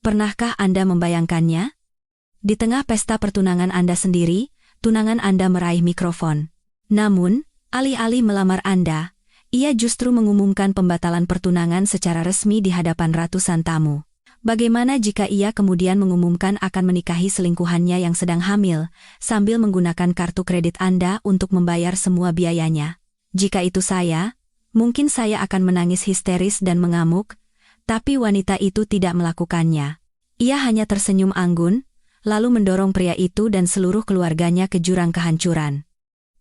Pernahkah Anda membayangkannya? Di tengah pesta pertunangan Anda sendiri, tunangan Anda meraih mikrofon. Namun, alih-alih melamar Anda, ia justru mengumumkan pembatalan pertunangan secara resmi di hadapan ratusan tamu. Bagaimana jika ia kemudian mengumumkan akan menikahi selingkuhannya yang sedang hamil, sambil menggunakan kartu kredit Anda untuk membayar semua biayanya? Jika itu saya, mungkin saya akan menangis histeris dan mengamuk, tapi wanita itu tidak melakukannya. Ia hanya tersenyum anggun, lalu mendorong pria itu dan seluruh keluarganya ke jurang kehancuran.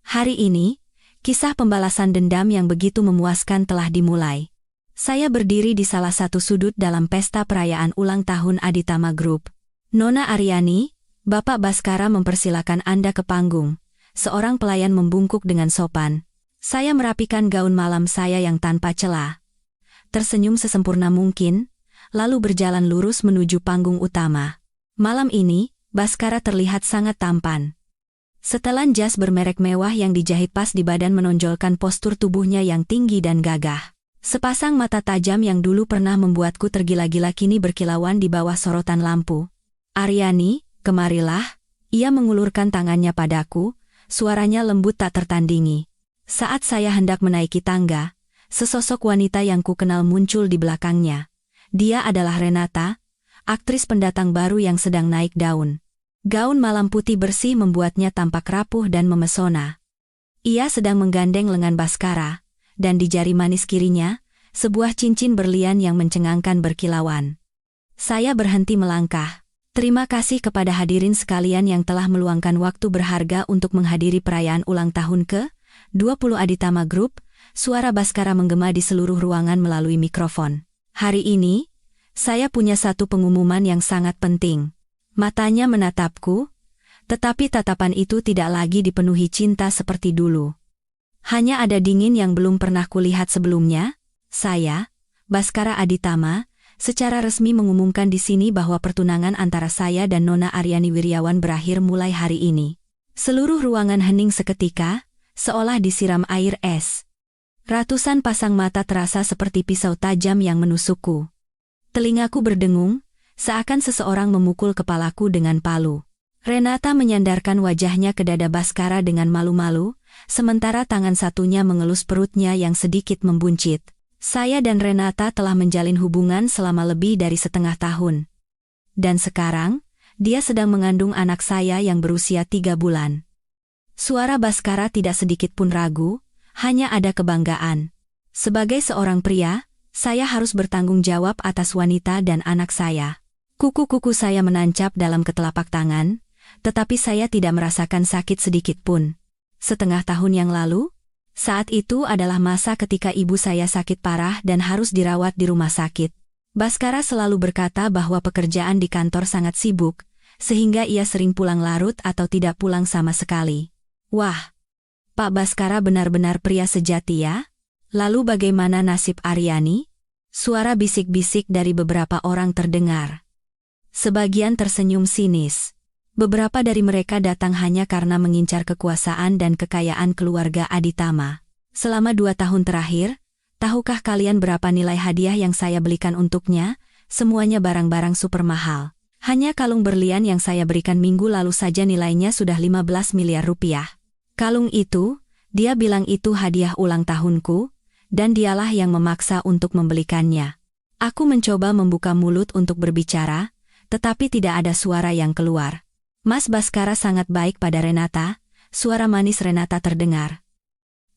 Hari ini, kisah pembalasan dendam yang begitu memuaskan telah dimulai. Saya berdiri di salah satu sudut dalam pesta perayaan ulang tahun Aditama Group. Nona Aryani, Bapak Baskara mempersilakan Anda ke panggung. Seorang pelayan membungkuk dengan sopan. Saya merapikan gaun malam saya yang tanpa celah. Tersenyum sesempurna mungkin, lalu berjalan lurus menuju panggung utama. Malam ini, Baskara terlihat sangat tampan. Setelan jas bermerek mewah yang dijahit pas di badan menonjolkan postur tubuhnya yang tinggi dan gagah. Sepasang mata tajam yang dulu pernah membuatku tergila-gila kini berkilauan di bawah sorotan lampu. Aryani, kemarilah. Ia mengulurkan tangannya padaku, suaranya lembut tak tertandingi. Saat saya hendak menaiki tangga, sesosok wanita yang kukenal muncul di belakangnya. Dia adalah Renata, aktris pendatang baru yang sedang naik daun. Gaun malam putih bersih membuatnya tampak rapuh dan memesona. Ia sedang menggandeng lengan Baskara, dan di jari manis kirinya, sebuah cincin berlian yang mencengangkan berkilauan. Saya berhenti melangkah. Terima kasih kepada hadirin sekalian yang telah meluangkan waktu berharga untuk menghadiri perayaan ulang tahun ke-20 Aditama Group. Suara Baskara menggema di seluruh ruangan melalui mikrofon. Hari ini, saya punya satu pengumuman yang sangat penting. Matanya menatapku, tetapi tatapan itu tidak lagi dipenuhi cinta seperti dulu. Hanya ada dingin yang belum pernah kulihat sebelumnya. Saya, Baskara Aditama, secara resmi mengumumkan di sini bahwa pertunangan antara saya dan Nona Aryani Wiryawan berakhir mulai hari ini. Seluruh ruangan hening seketika, seolah disiram air es. Ratusan pasang mata terasa seperti pisau tajam yang menusukku. Telingaku berdengung, seakan seseorang memukul kepalaku dengan palu. Renata menyandarkan wajahnya ke dada Baskara dengan malu-malu, sementara tangan satunya mengelus perutnya yang sedikit membuncit. Saya dan Renata telah menjalin hubungan selama lebih dari setengah tahun. Dan sekarang, dia sedang mengandung anak saya yang berusia 3 bulan. Suara Baskara tidak sedikit pun ragu, hanya ada kebanggaan. Sebagai seorang pria, saya harus bertanggung jawab atas wanita dan anak saya. Kuku-kuku saya menancap dalam ketelapak tangan, tetapi saya tidak merasakan sakit sedikit pun. Setengah tahun yang lalu, saat itu adalah masa ketika ibu saya sakit parah dan harus dirawat di rumah sakit. Baskara selalu berkata bahwa pekerjaan di kantor sangat sibuk, sehingga ia sering pulang larut atau tidak pulang sama sekali. Wah, Pak Baskara benar-benar pria sejati ya? Lalu bagaimana nasib Aryani? Suara bisik-bisik dari beberapa orang terdengar. Sebagian tersenyum sinis. Beberapa dari mereka datang hanya karena mengincar kekuasaan dan kekayaan keluarga Aditama. Selama 2 tahun terakhir, tahukah kalian berapa nilai hadiah yang saya belikan untuknya? Semuanya barang-barang super mahal. Hanya kalung berlian yang saya berikan minggu lalu saja nilainya sudah 15 miliar rupiah. Kalung itu, dia bilang itu hadiah ulang tahunku, dan dialah yang memaksa untuk membelikannya. Aku mencoba membuka mulut untuk berbicara, tetapi tidak ada suara yang keluar. Mas Baskara sangat baik pada Renata, suara manis Renata terdengar.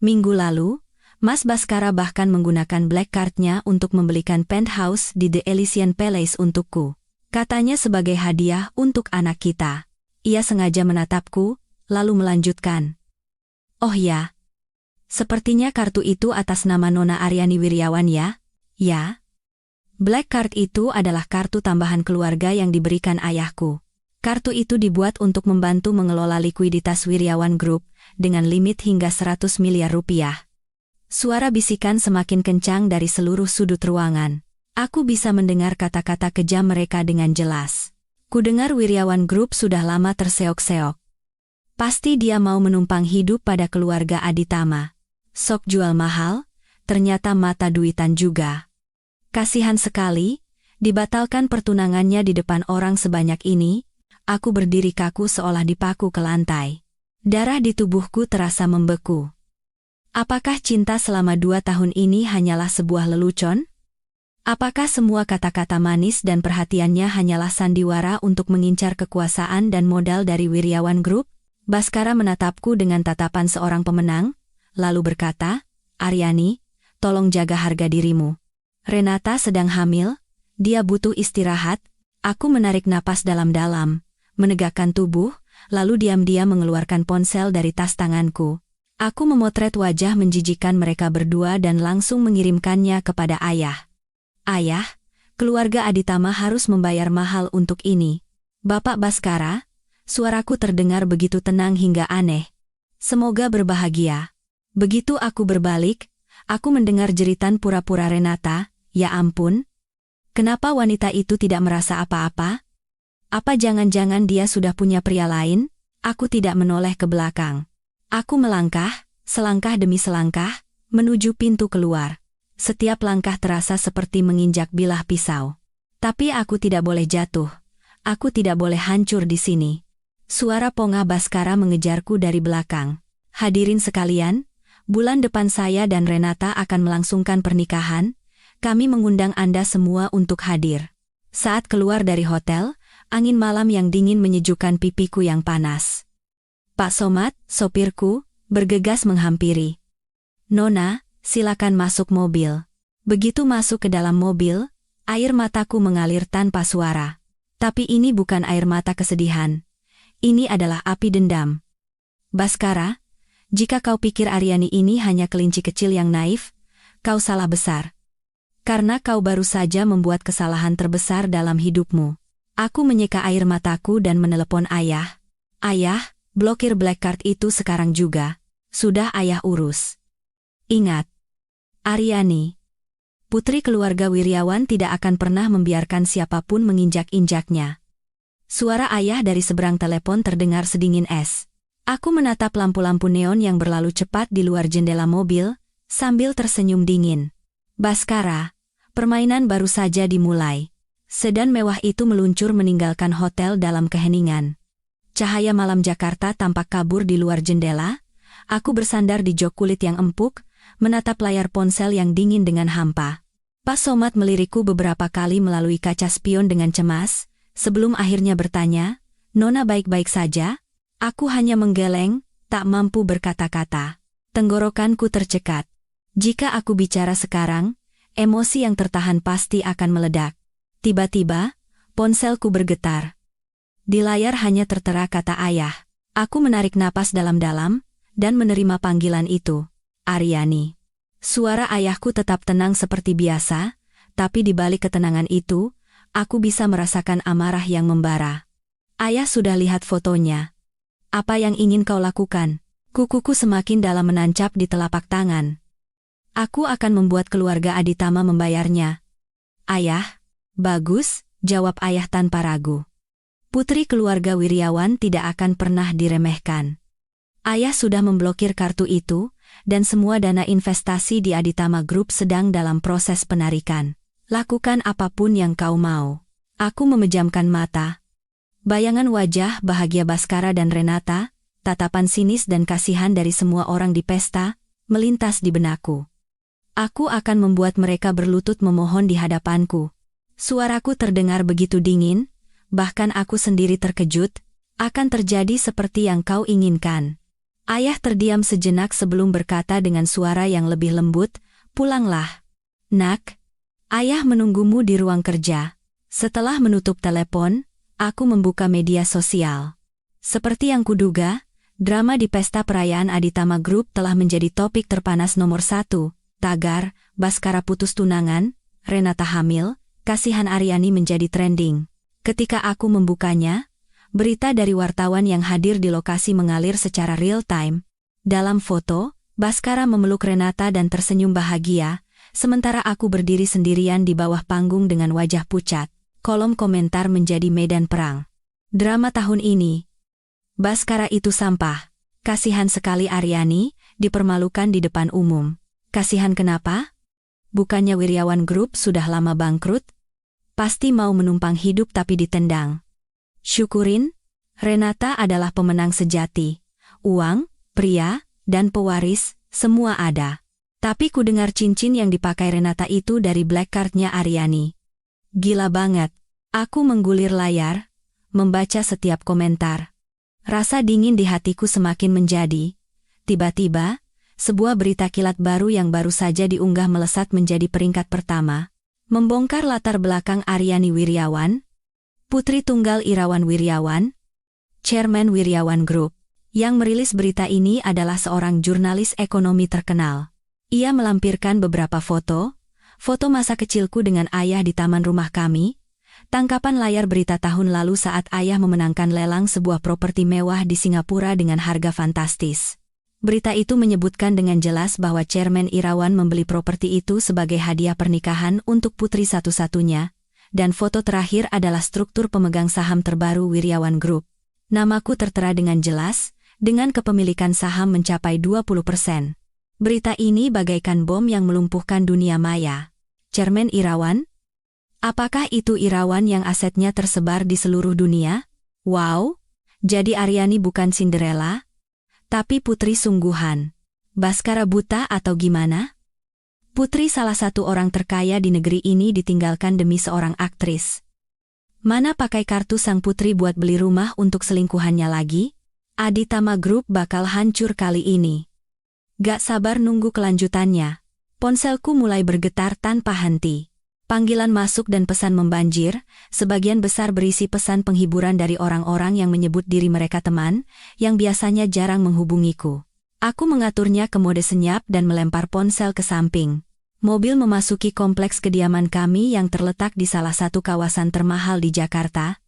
Minggu lalu, Mas Baskara bahkan menggunakan black card-nya untuk membelikan penthouse di The Elysian Palace untukku. Katanya sebagai hadiah untuk anak kita. Ia sengaja menatapku, lalu melanjutkan. Oh ya, sepertinya kartu itu atas nama Nona Aryani Wiryawan ya? Ya. Black card itu adalah kartu tambahan keluarga yang diberikan ayahku. Kartu itu dibuat untuk membantu mengelola likuiditas Wiryawan Group, dengan limit hingga 100 miliar rupiah. Suara bisikan semakin kencang dari seluruh sudut ruangan. Aku bisa mendengar kata-kata kejam mereka dengan jelas. Kudengar Wiryawan Group sudah lama terseok-seok. Pasti dia mau menumpang hidup pada keluarga Aditama. Sok jual mahal, ternyata mata duitan juga. Kasihan sekali, Dibatalkan pertunangannya di depan orang sebanyak ini, aku berdiri kaku seolah dipaku ke lantai. Darah di tubuhku terasa membeku. Apakah cinta selama 2 tahun ini hanyalah sebuah lelucon? Apakah semua kata-kata manis dan perhatiannya hanyalah sandiwara untuk mengincar kekuasaan dan modal dari Wiryawan Group? Baskara menatapku dengan tatapan seorang pemenang, lalu berkata, "Aryani, tolong jaga harga dirimu. Renata sedang hamil, dia butuh istirahat." Aku menarik napas dalam-dalam, menegakkan tubuh, lalu diam-diam mengeluarkan ponsel dari tas tanganku. Aku memotret wajah menjijikan mereka berdua dan langsung mengirimkannya kepada ayah. "Ayah, keluarga Aditama harus membayar mahal untuk ini." "Bapak Baskara," suaraku terdengar begitu tenang hingga aneh. "Semoga berbahagia." Begitu aku berbalik, aku mendengar jeritan pura-pura Renata. Ya ampun, kenapa wanita itu tidak merasa apa-apa? Apa jangan-jangan dia sudah punya pria lain? Aku tidak menoleh ke belakang. Aku melangkah, selangkah demi selangkah, menuju pintu keluar. Setiap langkah terasa seperti menginjak bilah pisau. Tapi aku tidak boleh jatuh. Aku tidak boleh hancur di sini. Suara Ponga Baskara mengejarku dari belakang. "Hadirin sekalian, bulan depan saya dan Renata akan melangsungkan pernikahan. Kami mengundang Anda semua untuk hadir." Saat keluar dari hotel, angin malam yang dingin menyejukkan pipiku yang panas. Pak Somad, sopirku, bergegas menghampiri. "Nona, silakan masuk mobil." Begitu masuk ke dalam mobil, air mataku mengalir tanpa suara. Tapi ini bukan air mata kesedihan. Ini adalah api dendam. "Baskara, jika kau pikir Aryani ini hanya kelinci kecil yang naif, kau salah besar. Karena kau baru saja membuat kesalahan terbesar dalam hidupmu." Aku menyeka air mataku dan menelepon ayah. "Ayah, blokir black card itu sekarang juga. Sudah ayah urus." "Ingat, Aryani, putri keluarga Wiryawan tidak akan pernah membiarkan siapapun menginjak-injaknya." Suara ayah dari seberang telepon terdengar sedingin es. Aku menatap lampu-lampu neon yang berlalu cepat di luar jendela mobil, sambil tersenyum dingin. "Baskara, permainan baru saja dimulai." Sedan mewah itu meluncur meninggalkan hotel dalam keheningan. Cahaya malam Jakarta tampak kabur di luar jendela. Aku bersandar di jok kulit yang empuk, menatap layar ponsel yang dingin dengan hampa. Pak Somad melirikku beberapa kali melalui kaca spion dengan cemas, sebelum akhirnya bertanya, "Nona baik-baik saja?" Aku hanya menggeleng, tak mampu berkata-kata. Tenggorokanku tercekat. Jika aku bicara sekarang, emosi yang tertahan pasti akan meledak. Tiba-tiba, ponselku bergetar. Di layar hanya tertera kata ayah. Aku menarik napas dalam-dalam, dan menerima panggilan itu. "Aryani." Suara ayahku tetap tenang seperti biasa, tapi di balik ketenangan itu, aku bisa merasakan amarah yang membara. "Ayah sudah lihat fotonya. Apa yang ingin kau lakukan?" Kukuku semakin dalam menancap di telapak tangan. "Aku akan membuat keluarga Aditama membayarnya." "Ayah?" "Bagus," jawab ayah tanpa ragu. "Putri keluarga Wiryawan tidak akan pernah diremehkan. Ayah sudah memblokir kartu itu, dan semua dana investasi di Aditama Group sedang dalam proses penarikan. Lakukan apapun yang kau mau." Aku memejamkan mata. Bayangan wajah bahagia Baskara dan Renata, tatapan sinis dan kasihan dari semua orang di pesta, melintas di benakku. Aku akan membuat mereka berlutut memohon di hadapanku. Suaraku terdengar begitu dingin, bahkan aku sendiri terkejut. "Akan terjadi seperti yang kau inginkan." Ayah terdiam sejenak sebelum berkata dengan suara yang lebih lembut, "Pulanglah, Nak. Ayah menunggumu di ruang kerja." Setelah menutup telepon, aku membuka media sosial. Seperti yang kuduga, drama di pesta perayaan Aditama Group telah menjadi topik terpanas nomor 1. Tagar, Baskara putus tunangan, Renata hamil, kasihan Aryani menjadi trending. Ketika aku membukanya, berita dari wartawan yang hadir di lokasi mengalir secara real time. Dalam foto, Baskara memeluk Renata dan tersenyum bahagia, sementara aku berdiri sendirian di bawah panggung dengan wajah pucat. Kolom komentar menjadi medan perang. Drama tahun ini. Baskara itu sampah. Kasihan sekali Aryani, dipermalukan di depan umum. Kasihan kenapa? Bukannya Wiryawan Group sudah lama bangkrut? pasti mau menumpang hidup tapi ditendang. Syukurin, Renata adalah pemenang sejati. Uang, pria, dan pewaris, semua ada. Tapi ku dengar cincin yang dipakai Renata itu dari black card-nya Aryani. Gila banget. Aku menggulir layar, membaca setiap komentar. Rasa dingin di hatiku semakin menjadi. Tiba-tiba, sebuah berita kilat baru yang baru saja diunggah melesat menjadi peringkat pertama. Membongkar latar belakang Aryani Wirjawan, putri tunggal Irawan Wirjawan, Chairman Wirjawan Group. Yang merilis berita ini adalah seorang jurnalis ekonomi terkenal. Ia melampirkan beberapa foto masa kecilku dengan ayah di taman rumah kami, tangkapan layar berita tahun lalu saat ayah memenangkan lelang sebuah properti mewah di Singapura dengan harga fantastis. Berita itu menyebutkan dengan jelas bahwa Chairman Irawan membeli properti itu sebagai hadiah pernikahan untuk putri satu-satunya, dan foto terakhir adalah struktur pemegang saham terbaru Wirjawan Group. Namaku tertera dengan jelas, dengan kepemilikan saham mencapai 20%. Berita ini bagaikan bom yang melumpuhkan dunia maya. Chairman Irawan? Apakah itu Irawan yang asetnya tersebar di seluruh dunia? Wow, jadi Aryani bukan Cinderella, tapi putri sungguhan. Baskara buta atau gimana? Putri salah satu orang terkaya di negeri ini ditinggalkan demi seorang aktris. Mana pakai kartu sang putri buat beli rumah untuk selingkuhannya lagi? Aditama Group bakal hancur kali ini. Gak sabar nunggu kelanjutannya. Ponselku mulai bergetar tanpa henti. Panggilan masuk dan pesan membanjir, sebagian besar berisi pesan penghiburan dari orang-orang yang menyebut diri mereka teman, yang biasanya jarang menghubungiku. Aku mengaturnya ke mode senyap dan melempar ponsel ke samping. Mobil memasuki kompleks kediaman kami yang terletak di salah satu kawasan termahal di Jakarta.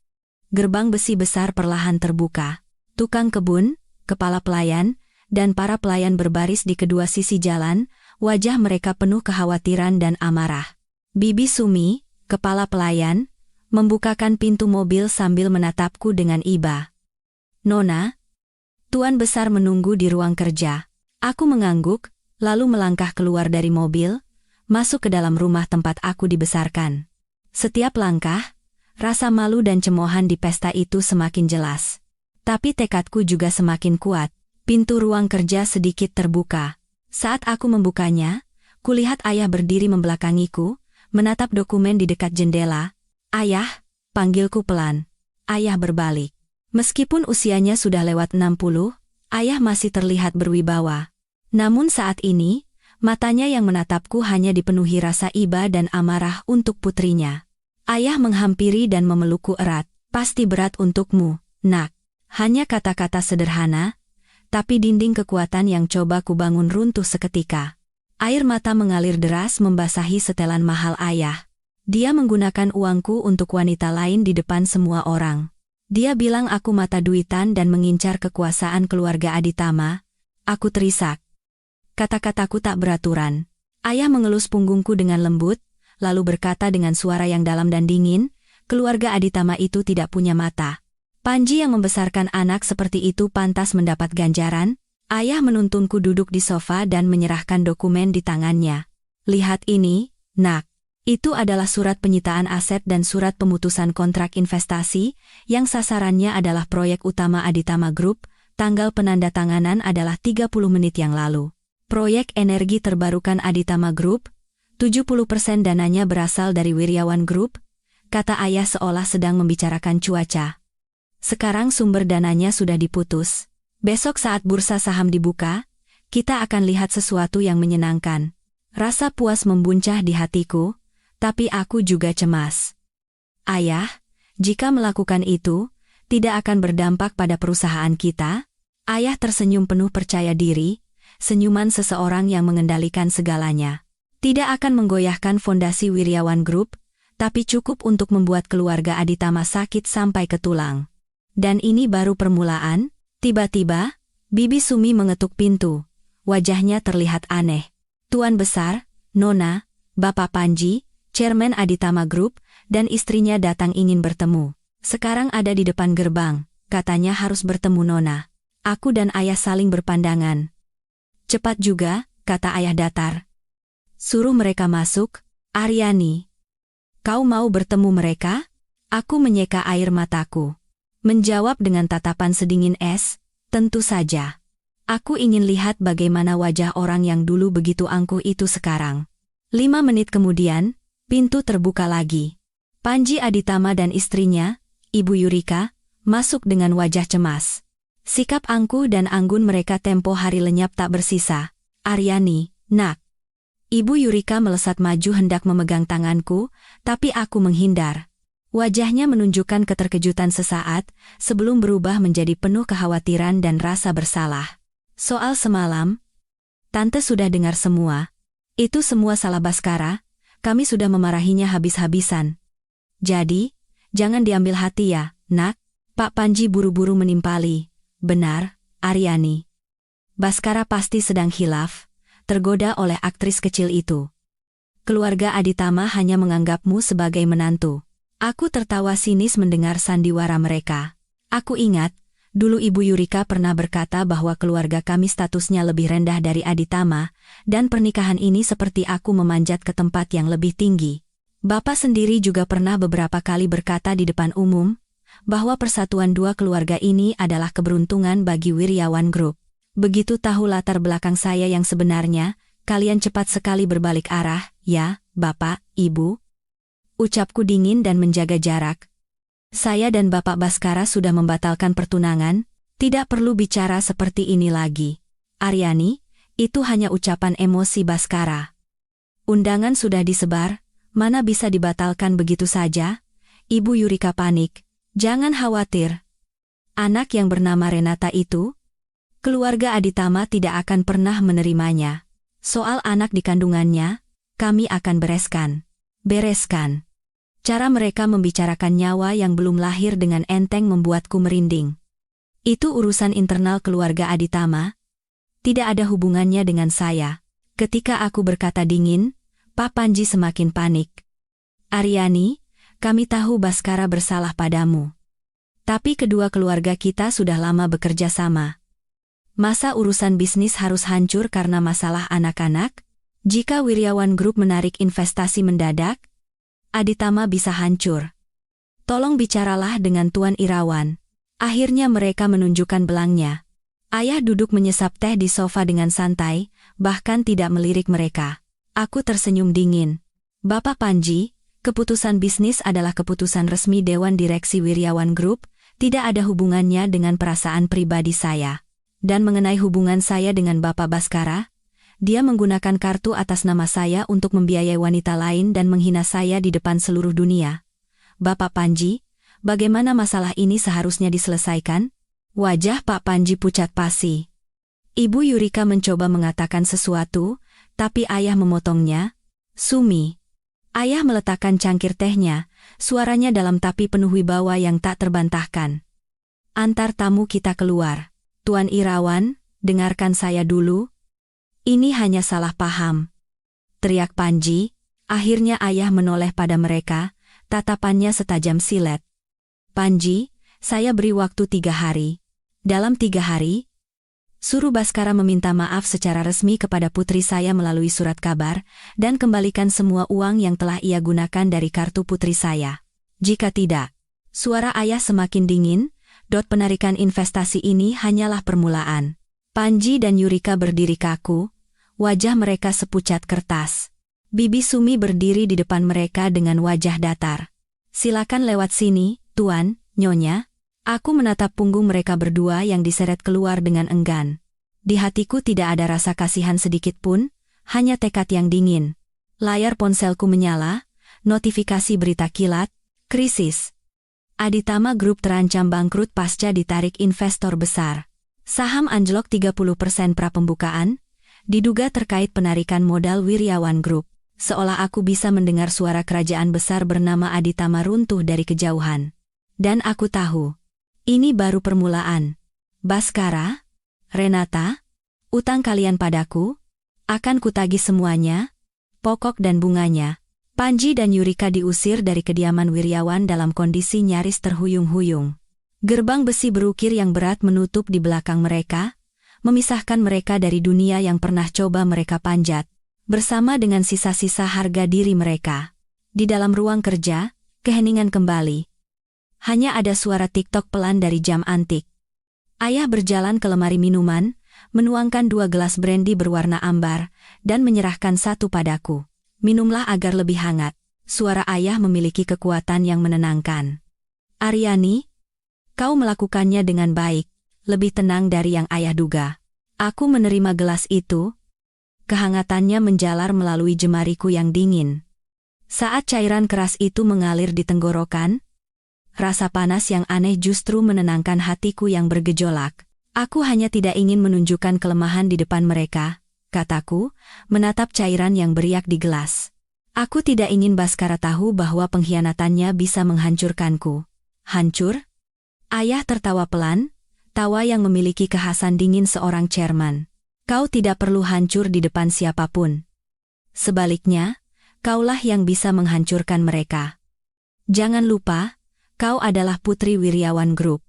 Gerbang besi besar perlahan terbuka. Tukang kebun, kepala pelayan, dan para pelayan berbaris di kedua sisi jalan, wajah mereka penuh kekhawatiran dan amarah. Bibi Sumi, kepala pelayan, membukakan pintu mobil sambil menatapku dengan iba. Nona, Tuan Besar menunggu di ruang kerja. Aku mengangguk, lalu melangkah keluar dari mobil, masuk ke dalam rumah tempat aku dibesarkan. Setiap langkah, rasa malu dan cemoohan di pesta itu semakin jelas. Tapi tekadku juga semakin kuat. Pintu ruang kerja sedikit terbuka. Saat aku membukanya, kulihat ayah berdiri membelakangiku, menatap dokumen di dekat jendela. Ayah, panggilku pelan. Ayah berbalik. Meskipun usianya sudah lewat 60, ayah masih terlihat berwibawa. Namun saat ini, matanya yang menatapku hanya dipenuhi rasa iba dan amarah untuk putrinya. Ayah menghampiri dan memelukku erat. Pasti berat untukmu, nak. Hanya kata-kata sederhana, tapi dinding kekuatan yang coba kubangun runtuh seketika. Air mata mengalir deras membasahi setelan mahal ayah. Dia menggunakan uangku untuk wanita lain di depan semua orang. Dia bilang aku mata duitan dan mengincar kekuasaan keluarga Aditama. Aku terisak. Kata-kataku tak beraturan. Ayah mengelus punggungku dengan lembut, lalu berkata dengan suara yang dalam dan dingin, keluarga Aditama itu tidak punya mata. Panji yang membesarkan anak seperti itu pantas mendapat ganjaran. Ayah menuntunku duduk di sofa dan menyerahkan dokumen di tangannya. Lihat ini, nak. Itu adalah surat penyitaan aset dan surat pemutusan kontrak investasi, yang sasarannya adalah proyek utama Aditama Group. Tanggal penandatanganan adalah 30 menit yang lalu. Proyek energi terbarukan Aditama Group, 70% dananya berasal dari Wirjawan Group, kata ayah seolah sedang membicarakan cuaca. Sekarang sumber dananya sudah diputus. Besok saat bursa saham dibuka, kita akan lihat sesuatu yang menyenangkan. Rasa puas membuncah di hatiku, tapi aku juga cemas. Ayah, jika melakukan itu, tidak akan berdampak pada perusahaan kita? Ayah tersenyum penuh percaya diri, senyuman seseorang yang mengendalikan segalanya. Tidak akan menggoyahkan fondasi Wirjawan Group, tapi cukup untuk membuat keluarga Aditama sakit sampai ke tulang. Dan ini baru permulaan. Tiba-tiba, Bibi Sumi mengetuk pintu. Wajahnya terlihat aneh. Tuan Besar, Nona, Bapak Panji, Chairman Aditama Group, dan istrinya datang ingin bertemu. Sekarang ada di depan gerbang, katanya harus bertemu Nona. Aku dan ayah saling berpandangan. Cepat juga, kata ayah datar. Suruh mereka masuk, Aryani. Kau mau bertemu mereka? Aku menyeka air mataku. Menjawab dengan tatapan sedingin es, tentu saja. Aku ingin lihat bagaimana wajah orang yang dulu begitu angkuh itu sekarang. 5 menit kemudian, pintu terbuka lagi. Panji Aditama dan istrinya, Ibu Yurika, masuk dengan wajah cemas. Sikap angkuh dan anggun mereka tempo hari lenyap tak bersisa. Aryani, nak. Ibu Yurika melesat maju hendak memegang tanganku, tapi aku menghindar. Wajahnya menunjukkan keterkejutan sesaat, sebelum berubah menjadi penuh kekhawatiran dan rasa bersalah. Soal semalam, Tante sudah dengar semua. Itu semua salah Baskara, kami sudah memarahinya habis-habisan. Jadi, jangan diambil hati ya, nak. Pak Panji buru-buru menimpali. Benar, Aryani. Baskara pasti sedang khilaf, tergoda oleh aktris kecil itu. Keluarga Aditama hanya menganggapmu sebagai menantu. Aku tertawa sinis mendengar sandiwara mereka. Aku ingat, dulu Ibu Yurika pernah berkata bahwa keluarga kami statusnya lebih rendah dari Aditama, dan pernikahan ini seperti aku memanjat ke tempat yang lebih tinggi. Bapak sendiri juga pernah beberapa kali berkata di depan umum, bahwa persatuan dua keluarga ini adalah keberuntungan bagi Wiryawan Group. Begitu tahu latar belakang saya yang sebenarnya, kalian cepat sekali berbalik arah, ya, Bapak, Ibu. Ucapku dingin dan menjaga jarak. Saya dan Bapak Baskara sudah membatalkan pertunangan, tidak perlu bicara seperti ini lagi. Aryani, itu hanya ucapan emosi Baskara. Undangan sudah disebar, mana bisa dibatalkan begitu saja? Ibu Yurika panik. Jangan khawatir. Anak yang bernama Renata itu, keluarga Aditama tidak akan pernah menerimanya. Soal anak di kandungannya, kami akan bereskan. Cara mereka membicarakan nyawa yang belum lahir dengan enteng membuatku merinding. Itu urusan internal keluarga Aditama. Tidak ada hubungannya dengan saya. Ketika aku berkata dingin, Pak Panji semakin panik. Aryani, kami tahu Baskara bersalah padamu. Tapi kedua keluarga kita sudah lama bekerja sama. Masa urusan bisnis harus hancur karena masalah anak-anak? Jika Wiryawan Group menarik investasi mendadak, Aditama bisa hancur. Tolong bicaralah dengan Tuan Irawan. Akhirnya mereka menunjukkan belangnya. Ayah duduk menyesap teh di sofa dengan santai, bahkan tidak melirik mereka. Aku tersenyum dingin. Bapak Panji, keputusan bisnis adalah keputusan resmi Dewan Direksi Wiryawan Group, tidak ada hubungannya dengan perasaan pribadi saya. Dan mengenai hubungan saya dengan Bapak Baskara, dia menggunakan kartu atas nama saya untuk membiayai wanita lain dan menghina saya di depan seluruh dunia. Bapak Panji, bagaimana masalah ini seharusnya diselesaikan? Wajah Pak Panji pucat pasi. Ibu Yurika mencoba mengatakan sesuatu, tapi ayah memotongnya. Sumi. Ayah meletakkan cangkir tehnya, suaranya dalam tapi penuh wibawa yang tak terbantahkan. Antar tamu kita keluar. Tuan Irawan, dengarkan saya dulu. Ini hanya salah paham. Teriak Panji, akhirnya ayah menoleh pada mereka, tatapannya setajam silet. Panji, saya beri waktu 3 hari. Dalam 3 hari, suruh Baskara meminta maaf secara resmi kepada putri saya melalui surat kabar, dan kembalikan semua uang yang telah ia gunakan dari kartu putri saya. Jika tidak, suara ayah semakin dingin, penarikan investasi ini hanyalah permulaan. Panji dan Yurika berdiri kaku, wajah mereka sepucat kertas. Bibi Sumi berdiri di depan mereka dengan wajah datar. Silakan lewat sini, Tuan, Nyonya. Aku menatap punggung mereka berdua yang diseret keluar dengan enggan. Di hatiku tidak ada rasa kasihan sedikit pun, hanya tekad yang dingin. Layar ponselku menyala, notifikasi berita kilat, krisis. Aditama Group terancam bangkrut pasca ditarik investor besar. Saham anjlok 30% pra-pembukaan, diduga terkait penarikan modal Wiryawan Group. Seolah aku bisa mendengar suara kerajaan besar bernama Aditama runtuh dari kejauhan. Dan aku tahu, ini baru permulaan. Baskara, Renata, utang kalian padaku, akan kutagih semuanya, pokok dan bunganya. Panji dan Yurika diusir dari kediaman Wiryawan dalam kondisi nyaris terhuyung-huyung. Gerbang besi berukir yang berat menutup di belakang mereka, memisahkan mereka dari dunia yang pernah coba mereka panjat, bersama dengan sisa-sisa harga diri mereka. Di dalam ruang kerja, keheningan kembali. Hanya ada suara TikTok pelan dari jam antik. Ayah berjalan ke lemari minuman, menuangkan 2 gelas brandy berwarna ambar, dan menyerahkan satu padaku. Minumlah agar lebih hangat. Suara ayah memiliki kekuatan yang menenangkan. Aryani, kau melakukannya dengan baik, lebih tenang dari yang ayah duga. Aku menerima gelas itu. Kehangatannya menjalar melalui jemariku yang dingin. Saat cairan keras itu mengalir di tenggorokan, rasa panas yang aneh justru menenangkan hatiku yang bergejolak. Aku hanya tidak ingin menunjukkan kelemahan di depan mereka, kataku, menatap cairan yang beriak di gelas. Aku tidak ingin Baskara tahu bahwa pengkhianatannya bisa menghancurkanku. Hancur? Ayah tertawa pelan, tawa yang memiliki kekhasan dingin seorang chairman. Kau tidak perlu hancur di depan siapapun. Sebaliknya, kaulah yang bisa menghancurkan mereka. Jangan lupa, kau adalah Putri Wiryawan Group.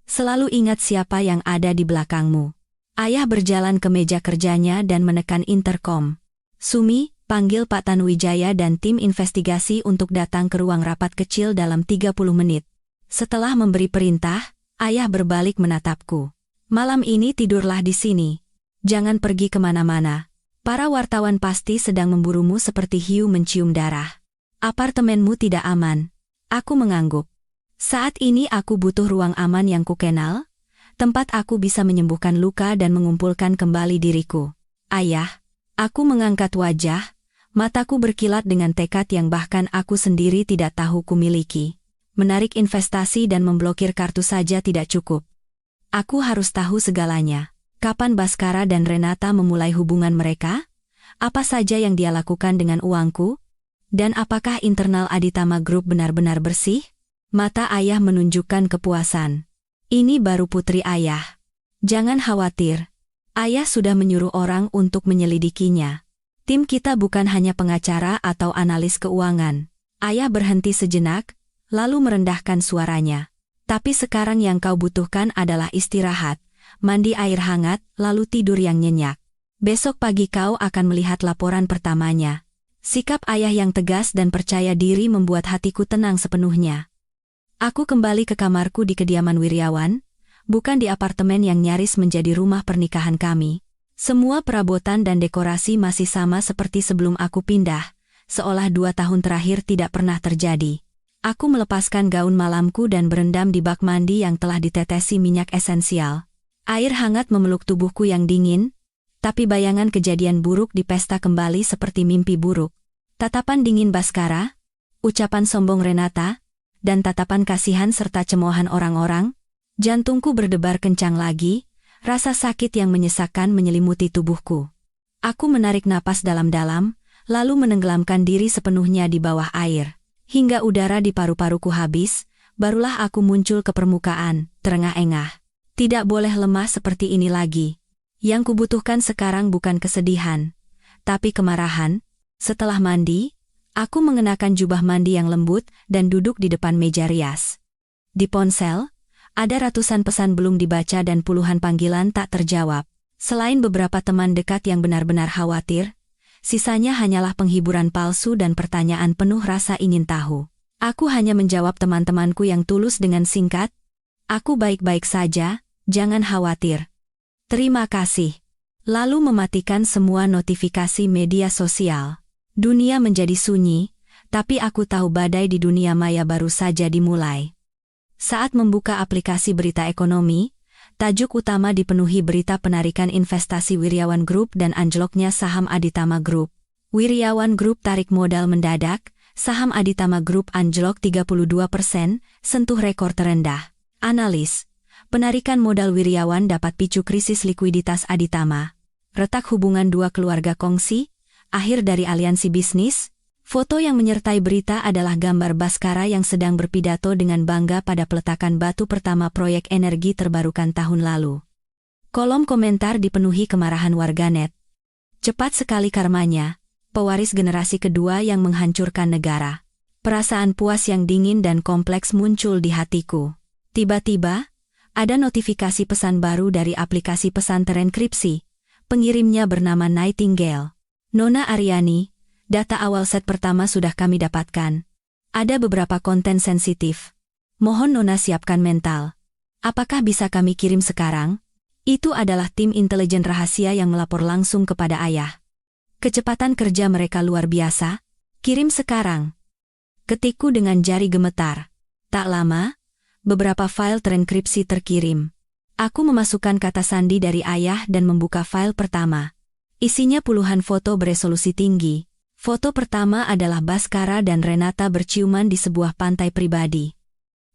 Selalu ingat siapa yang ada di belakangmu. Ayah berjalan ke meja kerjanya dan menekan intercom. Sumi, panggil Pak Tanuwijaya dan tim investigasi untuk datang ke ruang rapat kecil dalam 30 menit. Setelah memberi perintah, ayah berbalik menatapku. Malam ini tidurlah di sini. Jangan pergi kemana-mana. Para wartawan pasti sedang memburumu seperti hiu mencium darah. Apartemenmu tidak aman. Aku mengangguk. Saat ini aku butuh ruang aman yang kukenal, tempat aku bisa menyembuhkan luka dan mengumpulkan kembali diriku. Ayah, aku mengangkat wajah, mataku berkilat dengan tekad yang bahkan aku sendiri tidak tahu kumiliki. Menarik investasi dan memblokir kartu saja tidak cukup. Aku harus tahu segalanya. Kapan Baskara dan Renata memulai hubungan mereka? Apa saja yang dia lakukan dengan uangku? Dan apakah internal Aditama Group benar-benar bersih? Mata ayah menunjukkan kepuasan. Ini baru putri ayah. Jangan khawatir. Ayah sudah menyuruh orang untuk menyelidikinya. Tim kita bukan hanya pengacara atau analis keuangan. Ayah berhenti sejenak, lalu merendahkan suaranya. Tapi sekarang yang kau butuhkan adalah istirahat, mandi air hangat, lalu tidur yang nyenyak. Besok pagi kau akan melihat laporan pertamanya. Sikap ayah yang tegas dan percaya diri membuat hatiku tenang sepenuhnya. Aku kembali ke kamarku di kediaman Wiryawan, bukan di apartemen yang nyaris menjadi rumah pernikahan kami. Semua perabotan dan dekorasi masih sama seperti sebelum aku pindah, seolah 2 tahun terakhir tidak pernah terjadi. Aku melepaskan gaun malamku dan berendam di bak mandi yang telah ditetesi minyak esensial. Air hangat memeluk tubuhku yang dingin, tapi bayangan kejadian buruk di pesta kembali seperti mimpi buruk. Tatapan dingin Baskara, ucapan sombong Renata, dan tatapan kasihan serta cemoohan orang-orang, jantungku berdebar kencang lagi, rasa sakit yang menyesakkan menyelimuti tubuhku. Aku menarik napas dalam-dalam, lalu menenggelamkan diri sepenuhnya di bawah air. Hingga udara di paru-paruku habis, barulah aku muncul ke permukaan, terengah-engah. Tidak boleh lemah seperti ini lagi. Yang kubutuhkan sekarang bukan kesedihan, tapi kemarahan. Setelah mandi, aku mengenakan jubah mandi yang lembut dan duduk di depan meja rias. Di ponsel, ada ratusan pesan belum dibaca dan puluhan panggilan tak terjawab. Selain beberapa teman dekat yang benar-benar khawatir, sisanya hanyalah penghiburan palsu dan pertanyaan penuh rasa ingin tahu. Aku hanya menjawab teman-temanku yang tulus dengan singkat, "Aku baik-baik saja, jangan khawatir. Terima kasih." Lalu mematikan semua notifikasi media sosial. Dunia menjadi sunyi, tapi aku tahu badai di dunia maya baru saja dimulai. Saat membuka aplikasi berita ekonomi, tajuk utama dipenuhi berita penarikan investasi Wiryawan Group dan anjloknya saham Aditama Group. Wiryawan Group tarik modal mendadak, saham Aditama Group anjlok 32%, sentuh rekor terendah. Analis, penarikan modal Wiryawan dapat picu krisis likuiditas Aditama. Retak hubungan dua keluarga kongsi, akhir dari aliansi bisnis. Foto yang menyertai berita adalah gambar Baskara yang sedang berpidato dengan bangga pada peletakan batu pertama proyek energi terbarukan tahun lalu. Kolom komentar dipenuhi kemarahan warganet. Cepat sekali karmanya, pewaris generasi kedua yang menghancurkan negara. Perasaan puas yang dingin dan kompleks muncul di hatiku. Tiba-tiba, ada notifikasi pesan baru dari aplikasi pesan terenkripsi. Pengirimnya bernama Nightingale. Nona Aryani, Data awal set pertama sudah kami dapatkan. Ada beberapa konten sensitif. Mohon Nona siapkan mental. Apakah bisa kami kirim sekarang? Itu adalah tim intelijen rahasia yang melapor langsung kepada ayah. Kecepatan kerja mereka luar biasa. Kirim sekarang. Ketikku dengan jari gemetar. Tak lama, beberapa file terenkripsi terkirim. Aku memasukkan kata sandi dari ayah dan membuka file pertama. Isinya puluhan foto beresolusi tinggi. Foto pertama adalah Bhaskara dan Renata berciuman di sebuah pantai pribadi.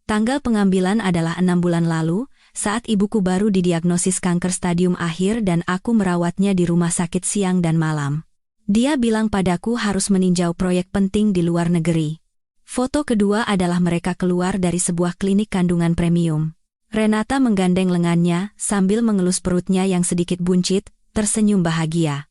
Tanggal pengambilan adalah 6 bulan lalu, saat ibuku baru didiagnosis kanker stadium akhir dan aku merawatnya di rumah sakit siang dan malam. Dia bilang padaku harus meninjau proyek penting di luar negeri. Foto kedua adalah mereka keluar dari sebuah klinik kandungan premium. Renata menggandeng lengannya sambil mengelus perutnya yang sedikit buncit, tersenyum bahagia.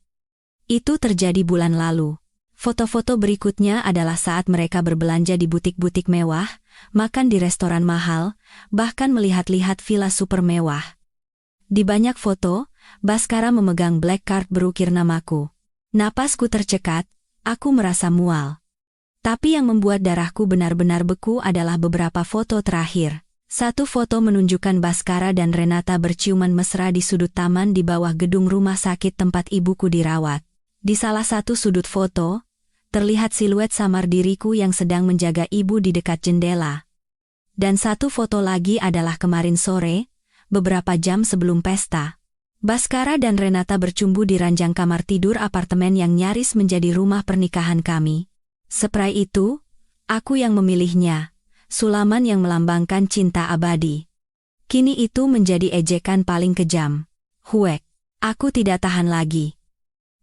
Itu terjadi bulan lalu. Foto-foto berikutnya adalah saat mereka berbelanja di butik-butik mewah, makan di restoran mahal, bahkan melihat-lihat villa super mewah. Di banyak foto, Bhaskara memegang black card berukir namaku. Napasku tercekat, aku merasa mual. Tapi yang membuat darahku benar-benar beku adalah beberapa foto terakhir. Satu foto menunjukkan Bhaskara dan Renata berciuman mesra di sudut taman di bawah gedung rumah sakit tempat ibuku dirawat. Di salah satu sudut foto, terlihat siluet samar diriku yang sedang menjaga ibu di dekat jendela. Dan satu foto lagi adalah kemarin sore, beberapa jam sebelum pesta. Bhaskara dan Renata bercumbu di ranjang kamar tidur apartemen yang nyaris menjadi rumah pernikahan kami. Spray itu, aku yang memilihnya, sulaman yang melambangkan cinta abadi. Kini itu menjadi ejekan paling kejam. Huek, aku tidak tahan lagi.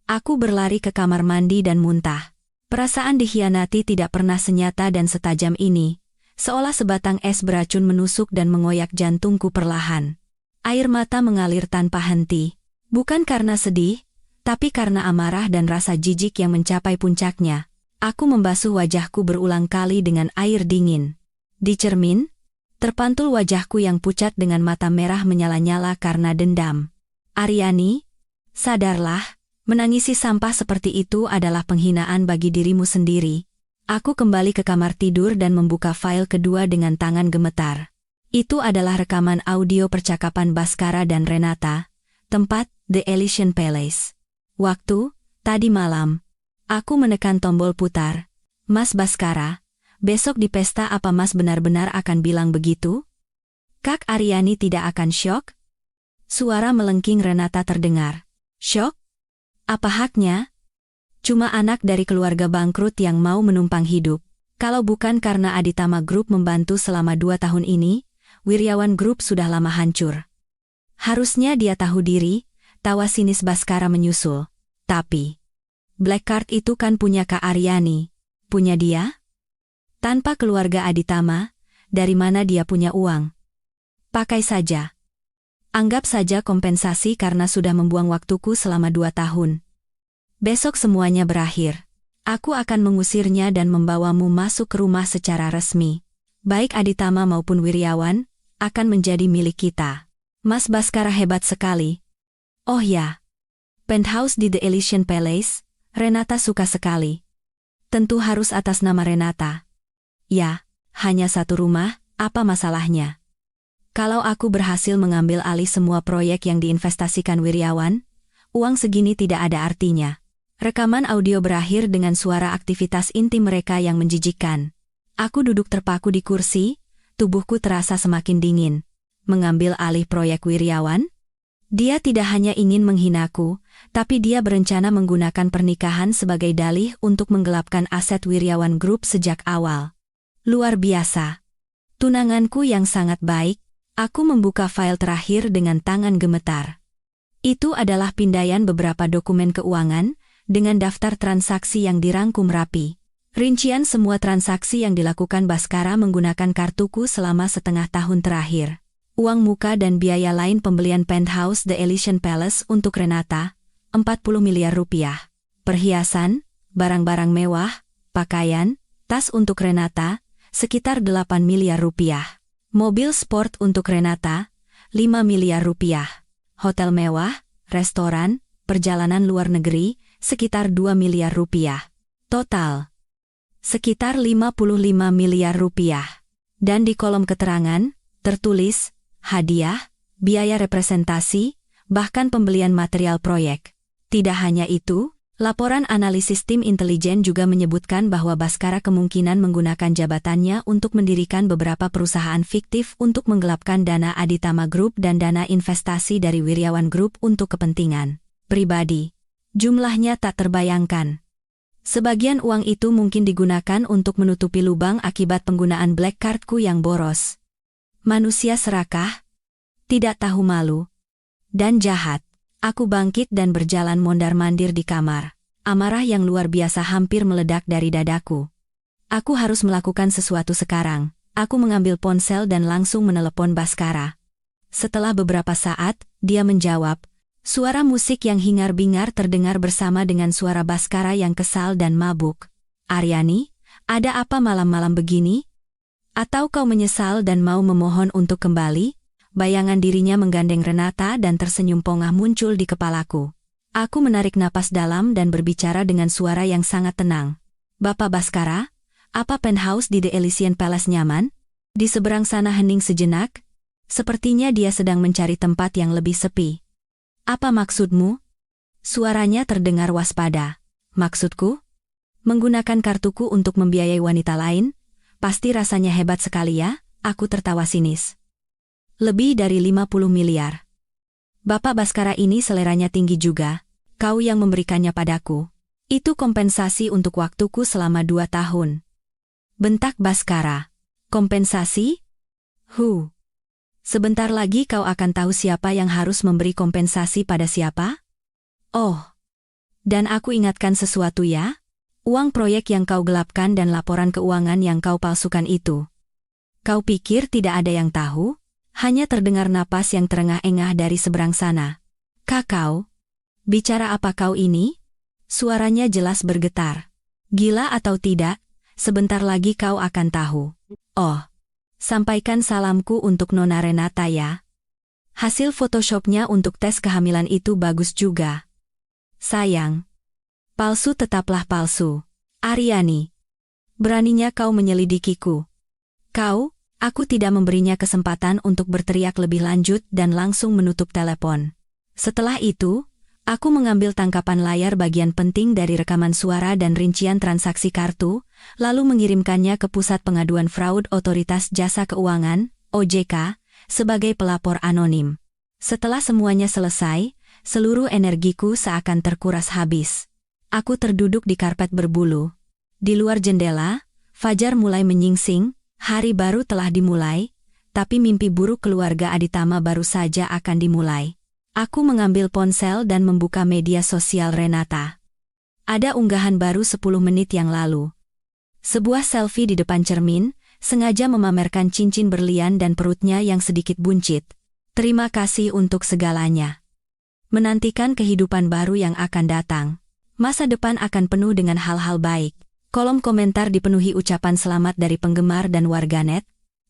Aku berlari ke kamar mandi dan muntah. Perasaan dikhianati tidak pernah senyata dan setajam ini, seolah sebatang es beracun menusuk dan mengoyak jantungku perlahan. Air mata mengalir tanpa henti, bukan karena sedih, tapi karena amarah dan rasa jijik yang mencapai puncaknya. Aku membasuh wajahku berulang kali dengan air dingin. Di cermin, terpantul wajahku yang pucat dengan mata merah menyala-nyala karena dendam. Aryani, sadarlah. Menangisi sampah seperti itu adalah penghinaan bagi dirimu sendiri. Aku kembali ke kamar tidur dan membuka file kedua dengan tangan gemetar. Itu adalah rekaman audio percakapan Bhaskara dan Renata, tempat The Elysian Palace. Waktu, tadi malam. Aku menekan tombol putar. Mas Bhaskara, besok di pesta apa Mas benar-benar akan bilang begitu? Kak Aryani tidak akan syok? Suara melengking Renata terdengar. Syok? Apa haknya? Cuma anak dari keluarga bangkrut yang mau menumpang hidup. Kalau bukan karena Aditama Group membantu selama 2 tahun ini, Wiryawan Group sudah lama hancur. Harusnya dia tahu diri, tawa sinis Bhaskara menyusul. Tapi, black card itu kan punya Kak Aryani. Punya dia? Tanpa keluarga Aditama, dari mana dia punya uang? Pakai saja. Anggap saja kompensasi karena sudah membuang waktuku selama 2 tahun. Besok semuanya berakhir. Aku akan mengusirnya dan membawamu masuk ke rumah secara resmi. Baik Aditama maupun Wiryawan, akan menjadi milik kita. Mas Bhaskara hebat sekali. Oh ya. Penthouse di The Elysian Palace, Renata suka sekali. Tentu harus atas nama Renata. Ya, hanya satu rumah, apa masalahnya? Kalau aku berhasil mengambil alih semua proyek yang diinvestasikan Wiryawan, uang segini tidak ada artinya. Rekaman audio berakhir dengan suara aktivitas intim mereka yang menjijikkan. Aku duduk terpaku di kursi, tubuhku terasa semakin dingin. Mengambil alih proyek Wiryawan? Dia tidak hanya ingin menghinaku, tapi dia berencana menggunakan pernikahan sebagai dalih untuk menggelapkan aset Wiryawan Group sejak awal. Luar biasa. Tunanganku yang sangat baik. Aku membuka file terakhir dengan tangan gemetar. Itu adalah pindaian beberapa dokumen keuangan, dengan daftar transaksi yang dirangkum rapi. Rincian semua transaksi yang dilakukan Bhaskara menggunakan kartuku selama setengah tahun terakhir. Uang muka dan biaya lain pembelian penthouse The Elysian Palace untuk Renata, 40 miliar rupiah. Perhiasan, barang-barang mewah, pakaian, tas untuk Renata, sekitar 8 miliar rupiah. Mobil sport untuk Renata, 5 miliar rupiah. Hotel mewah, restoran, perjalanan luar negeri, sekitar 2 miliar rupiah. Total sekitar 55 miliar rupiah. Dan di kolom keterangan, tertulis, hadiah, biaya representasi, bahkan pembelian material proyek. Tidak hanya itu, laporan analisis tim intelijen juga menyebutkan bahwa Baskara kemungkinan menggunakan jabatannya untuk mendirikan beberapa perusahaan fiktif untuk menggelapkan dana Aditama Group dan dana investasi dari Wirjawan Group untuk kepentingan pribadi. Jumlahnya tak terbayangkan. Sebagian uang itu mungkin digunakan untuk menutupi lubang akibat penggunaan black cardku yang boros. Manusia serakah, tidak tahu malu, dan jahat. Aku bangkit dan berjalan mondar-mandir di kamar. Amarah yang luar biasa hampir meledak dari dadaku. Aku harus melakukan sesuatu sekarang. Aku mengambil ponsel dan langsung menelepon Baskara. Setelah beberapa saat, dia menjawab. Suara musik yang hingar-bingar terdengar bersama dengan suara Baskara yang kesal dan mabuk. Aryani, ada apa malam-malam begini? Atau kau menyesal dan mau memohon untuk kembali? Bayangan dirinya menggandeng Renata dan tersenyum pongah muncul di kepalaku. Aku menarik napas dalam dan berbicara dengan suara yang sangat tenang. Bapak Baskara, apa penthouse di The Elysian Palace nyaman? Di seberang sana hening sejenak. Sepertinya dia sedang mencari tempat yang lebih sepi. Apa maksudmu? Suaranya terdengar waspada. Maksudku? Menggunakan kartuku untuk membiayai wanita lain? Pasti rasanya hebat sekali ya? Aku tertawa sinis. Lebih dari 50 miliar. Bapak Baskara ini seleranya tinggi juga. Kau yang memberikannya padaku. Itu kompensasi untuk waktuku selama 2 tahun. Bentak Baskara. Kompensasi? Sebentar lagi kau akan tahu siapa yang harus memberi kompensasi pada siapa? Oh, dan aku ingatkan sesuatu ya. Uang proyek yang kau gelapkan dan laporan keuangan yang kau palsukan itu. Kau pikir tidak ada yang tahu? Hanya terdengar napas yang terengah-engah dari seberang sana. Kakau, bicara apa kau ini? Suaranya jelas bergetar. Gila atau tidak, sebentar lagi kau akan tahu. Oh. Sampaikan salamku untuk Nona Renata ya. Hasil Photoshopnya untuk tes kehamilan itu bagus juga. Sayang. Palsu tetaplah palsu. Aryani. Beraninya kau menyelidikiku. Aku tidak memberinya kesempatan untuk berteriak lebih lanjut dan langsung menutup telepon. Setelah itu, aku mengambil tangkapan layar bagian penting dari rekaman suara dan rincian transaksi kartu, lalu mengirimkannya ke Pusat Pengaduan Fraud Otoritas Jasa Keuangan, OJK, sebagai pelapor anonim. Setelah semuanya selesai, seluruh energiku seakan terkuras habis. Aku terduduk di karpet berbulu. Di luar jendela, fajar mulai menyingsing, hari baru telah dimulai, tapi mimpi buruk keluarga Aditama baru saja akan dimulai. Aku mengambil ponsel dan membuka media sosial Renata. Ada unggahan baru 10 menit yang lalu. Sebuah selfie di depan cermin, sengaja memamerkan cincin berlian dan perutnya yang sedikit buncit. Terima kasih untuk segalanya. Menantikan kehidupan baru yang akan datang. Masa depan akan penuh dengan hal-hal baik. Kolom komentar dipenuhi ucapan selamat dari penggemar dan warganet.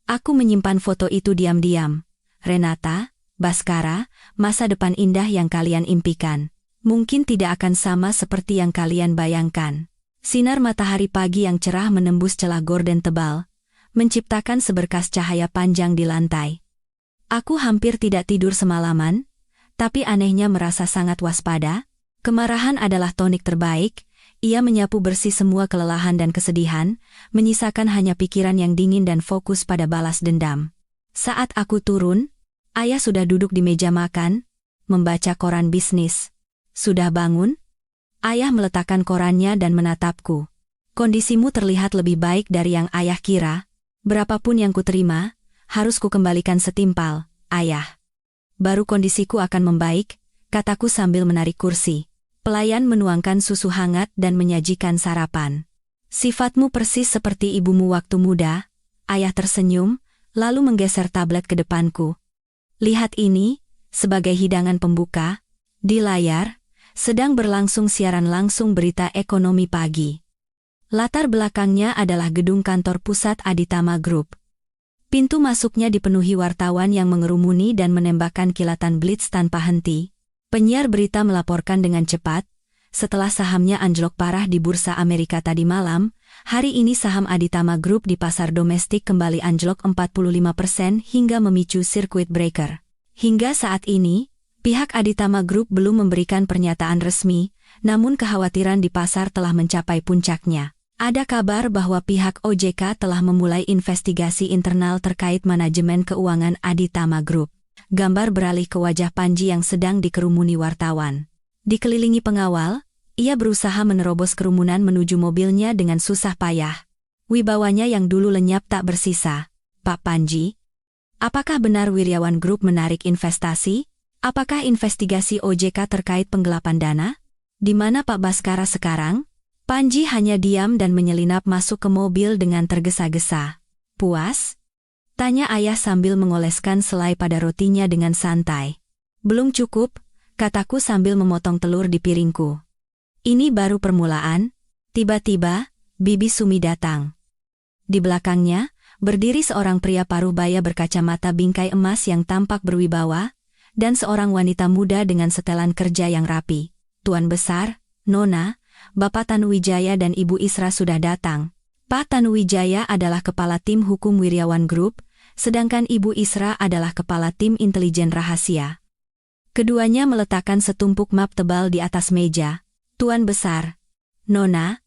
Aku menyimpan foto itu diam-diam. Renata, Baskara, masa depan indah yang kalian impikan. Mungkin tidak akan sama seperti yang kalian bayangkan. Sinar matahari pagi yang cerah menembus celah gorden tebal, menciptakan seberkas cahaya panjang di lantai. Aku hampir tidak tidur semalaman, tapi anehnya merasa sangat waspada. Kemarahan adalah tonik terbaik, ia menyapu bersih semua kelelahan dan kesedihan, menyisakan hanya pikiran yang dingin dan fokus pada balas dendam. Saat aku turun, ayah sudah duduk di meja makan, membaca koran bisnis. Sudah bangun? Ayah meletakkan korannya dan menatapku. Kondisimu terlihat lebih baik dari yang ayah kira. Berapapun yang kuterima, harus kukembalikan setimpal, ayah. Baru kondisiku akan membaik, kataku sambil menarik kursi. Pelayan menuangkan susu hangat dan menyajikan sarapan. Sifatmu persis seperti ibumu waktu muda, ayah tersenyum, lalu menggeser tablet ke depanku. Lihat ini, sebagai hidangan pembuka, di layar, sedang berlangsung siaran langsung berita ekonomi pagi. Latar belakangnya adalah gedung kantor pusat Aditama Group. Pintu masuknya dipenuhi wartawan yang mengerumuni dan menembakkan kilatan blitz tanpa henti. Penyiar berita melaporkan dengan cepat, setelah sahamnya anjlok parah di bursa Amerika tadi malam, hari ini saham Aditama Group di pasar domestik kembali anjlok 45% hingga memicu circuit breaker. Hingga saat ini, pihak Aditama Group belum memberikan pernyataan resmi, namun kekhawatiran di pasar telah mencapai puncaknya. Ada kabar bahwa pihak OJK telah memulai investigasi internal terkait manajemen keuangan Aditama Group. Gambar beralih ke wajah Panji yang sedang dikerumuni wartawan. Dikelilingi pengawal, ia berusaha menerobos kerumunan menuju mobilnya dengan susah payah. Wibawanya yang dulu lenyap tak bersisa. Pak Panji, apakah benar Wiryawan Group menarik investasi? Apakah investigasi OJK terkait penggelapan dana? Di mana Pak Baskara sekarang? Panji hanya diam dan menyelinap masuk ke mobil dengan tergesa-gesa. Puas? Tanya ayah sambil mengoleskan selai pada rotinya dengan santai. Belum cukup, kataku sambil memotong telur di piringku. Ini baru permulaan. Tiba-tiba, Bibi Sumi datang. Di belakangnya, berdiri seorang pria paruh baya berkacamata bingkai emas yang tampak berwibawa, dan seorang wanita muda dengan setelan kerja yang rapi. Tuan Besar, Nona, Bapak Tanuwijaya dan Ibu Isra sudah datang. Pak Tanuwijaya adalah kepala tim hukum Wiryawan Group, sedangkan Ibu Isra adalah kepala tim intelijen rahasia. Keduanya meletakkan setumpuk map tebal di atas meja. Tuan Besar, Nona,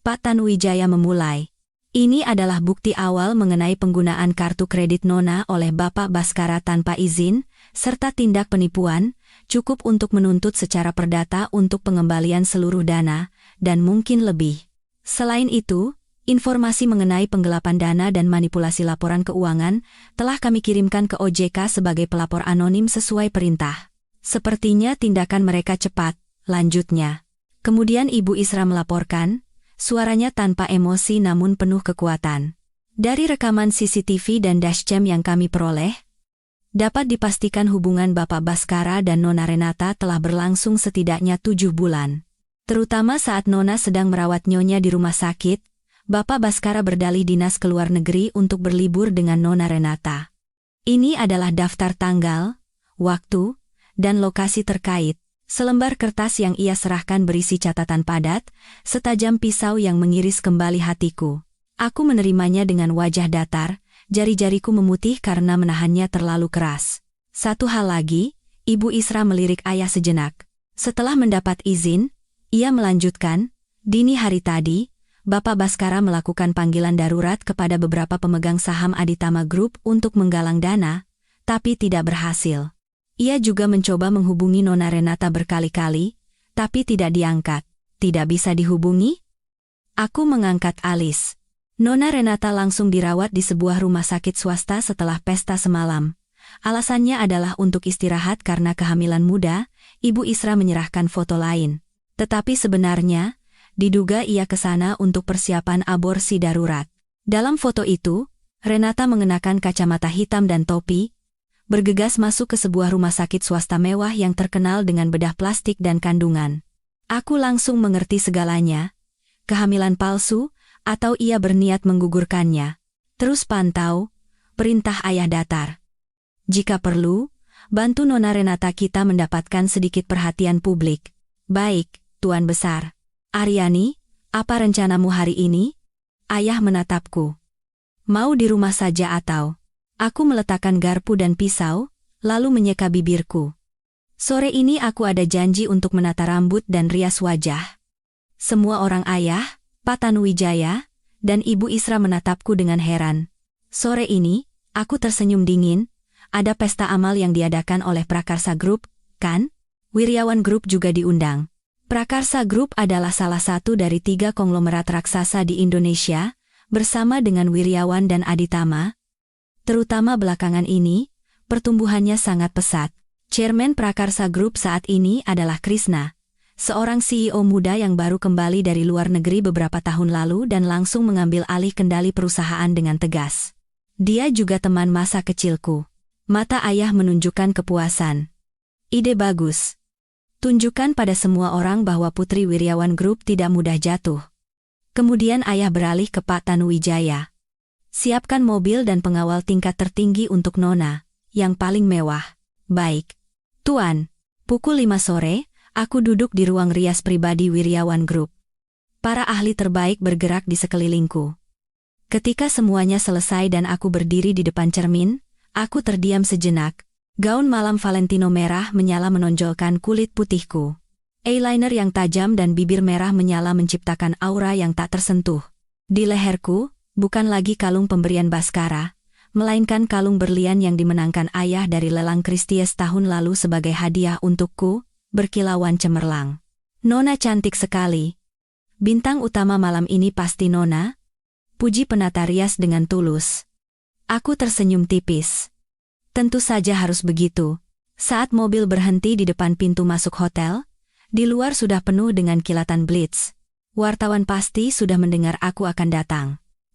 Pak Tanuwijaya memulai. Ini adalah bukti awal mengenai penggunaan kartu kredit Nona oleh Bapak Baskara tanpa izin, serta tindak penipuan, cukup untuk menuntut secara perdata untuk pengembalian seluruh dana, dan mungkin lebih. Selain itu, informasi mengenai penggelapan dana dan manipulasi laporan keuangan telah kami kirimkan ke OJK sebagai pelapor anonim sesuai perintah. Sepertinya tindakan mereka cepat, lanjutnya. Kemudian Ibu Isra melaporkan, suaranya tanpa emosi namun penuh kekuatan. Dari rekaman CCTV dan dashcam yang kami peroleh, dapat dipastikan hubungan Bapak Baskara dan Nona Renata telah berlangsung setidaknya 7 bulan. Terutama saat Nona sedang merawat nyonya di rumah sakit, Bapak Baskara berdalih dinas ke luar negeri untuk berlibur dengan Nona Renata. Ini adalah daftar tanggal, waktu, dan lokasi terkait. Selembar kertas yang ia serahkan berisi catatan padat, setajam pisau yang mengiris kembali hatiku. Aku menerimanya dengan wajah datar, jari-jariku memutih karena menahannya terlalu keras. Satu hal lagi, Ibu Isra melirik ayah sejenak. Setelah mendapat izin, ia melanjutkan, dini hari tadi, Bapak Baskara melakukan panggilan darurat kepada beberapa pemegang saham Aditama Group untuk menggalang dana, tapi tidak berhasil. Ia juga mencoba menghubungi Nona Renata berkali-kali, tapi tidak diangkat. Tidak bisa dihubungi? Aku mengangkat alis. Nona Renata langsung dirawat di sebuah rumah sakit swasta setelah pesta semalam. Alasannya adalah untuk istirahat karena kehamilan muda. Ibu Isra menyerahkan foto lain. Tetapi sebenarnya, diduga ia ke sana untuk persiapan aborsi darurat. Dalam foto itu, Renata mengenakan kacamata hitam dan topi, bergegas masuk ke sebuah rumah sakit swasta mewah yang terkenal dengan bedah plastik dan kandungan. Aku langsung mengerti segalanya. Kehamilan palsu, atau ia berniat menggugurkannya. Terus pantau, perintah ayah datar. Jika perlu, bantu Nona Renata kita mendapatkan sedikit perhatian publik. Baik, Tuan Besar. Aryani, apa rencanamu hari ini? Ayah menatapku. Mau di rumah saja atau? Aku meletakkan garpu dan pisau, lalu menyeka bibirku. Sore ini aku ada janji untuk menata rambut dan rias wajah. Semua orang ayah, Pak Tanuwijaya, dan Ibu Isra menatapku dengan heran. Sore ini, aku tersenyum dingin, ada pesta amal yang diadakan oleh Prakarsa Group, kan? Wiryawan Group juga diundang. Prakarsa Group adalah salah satu dari 3 konglomerat raksasa di Indonesia, bersama dengan Wiryawan dan Aditama. Terutama belakangan ini, pertumbuhannya sangat pesat. Chairman Prakarsa Group saat ini adalah Krishna, seorang CEO muda yang baru kembali dari luar negeri beberapa tahun lalu dan langsung mengambil alih kendali perusahaan dengan tegas. Dia juga teman masa kecilku. Mata ayah menunjukkan kepuasan. Ide bagus. Tunjukkan pada semua orang bahwa Putri Wiryawan Group tidak mudah jatuh. Kemudian ayah beralih ke Pak Tanuwijaya. Siapkan mobil dan pengawal tingkat tertinggi untuk Nona, yang paling mewah. Baik. Tuan, pukul 5 sore, Aku duduk di ruang rias pribadi Wiryawan Group. Para ahli terbaik bergerak di sekelilingku. Ketika semuanya selesai dan aku berdiri di depan cermin, aku terdiam sejenak. Gaun malam Valentino merah menyala menonjolkan kulit putihku. Eyeliner yang tajam dan bibir merah menyala menciptakan aura yang tak tersentuh. Di leherku, bukan lagi kalung pemberian Baskara, melainkan kalung berlian yang dimenangkan ayah dari lelang Christie's tahun lalu sebagai hadiah untukku, berkilauan cemerlang. "Nona cantik sekali. Bintang utama malam ini pasti Nona," puji penata rias dengan tulus. Aku tersenyum tipis. Tentu saja harus begitu. Saat mobil berhenti di depan pintu masuk hotel, di luar sudah penuh dengan kilatan blitz. Wartawan pasti sudah mendengar aku akan datang.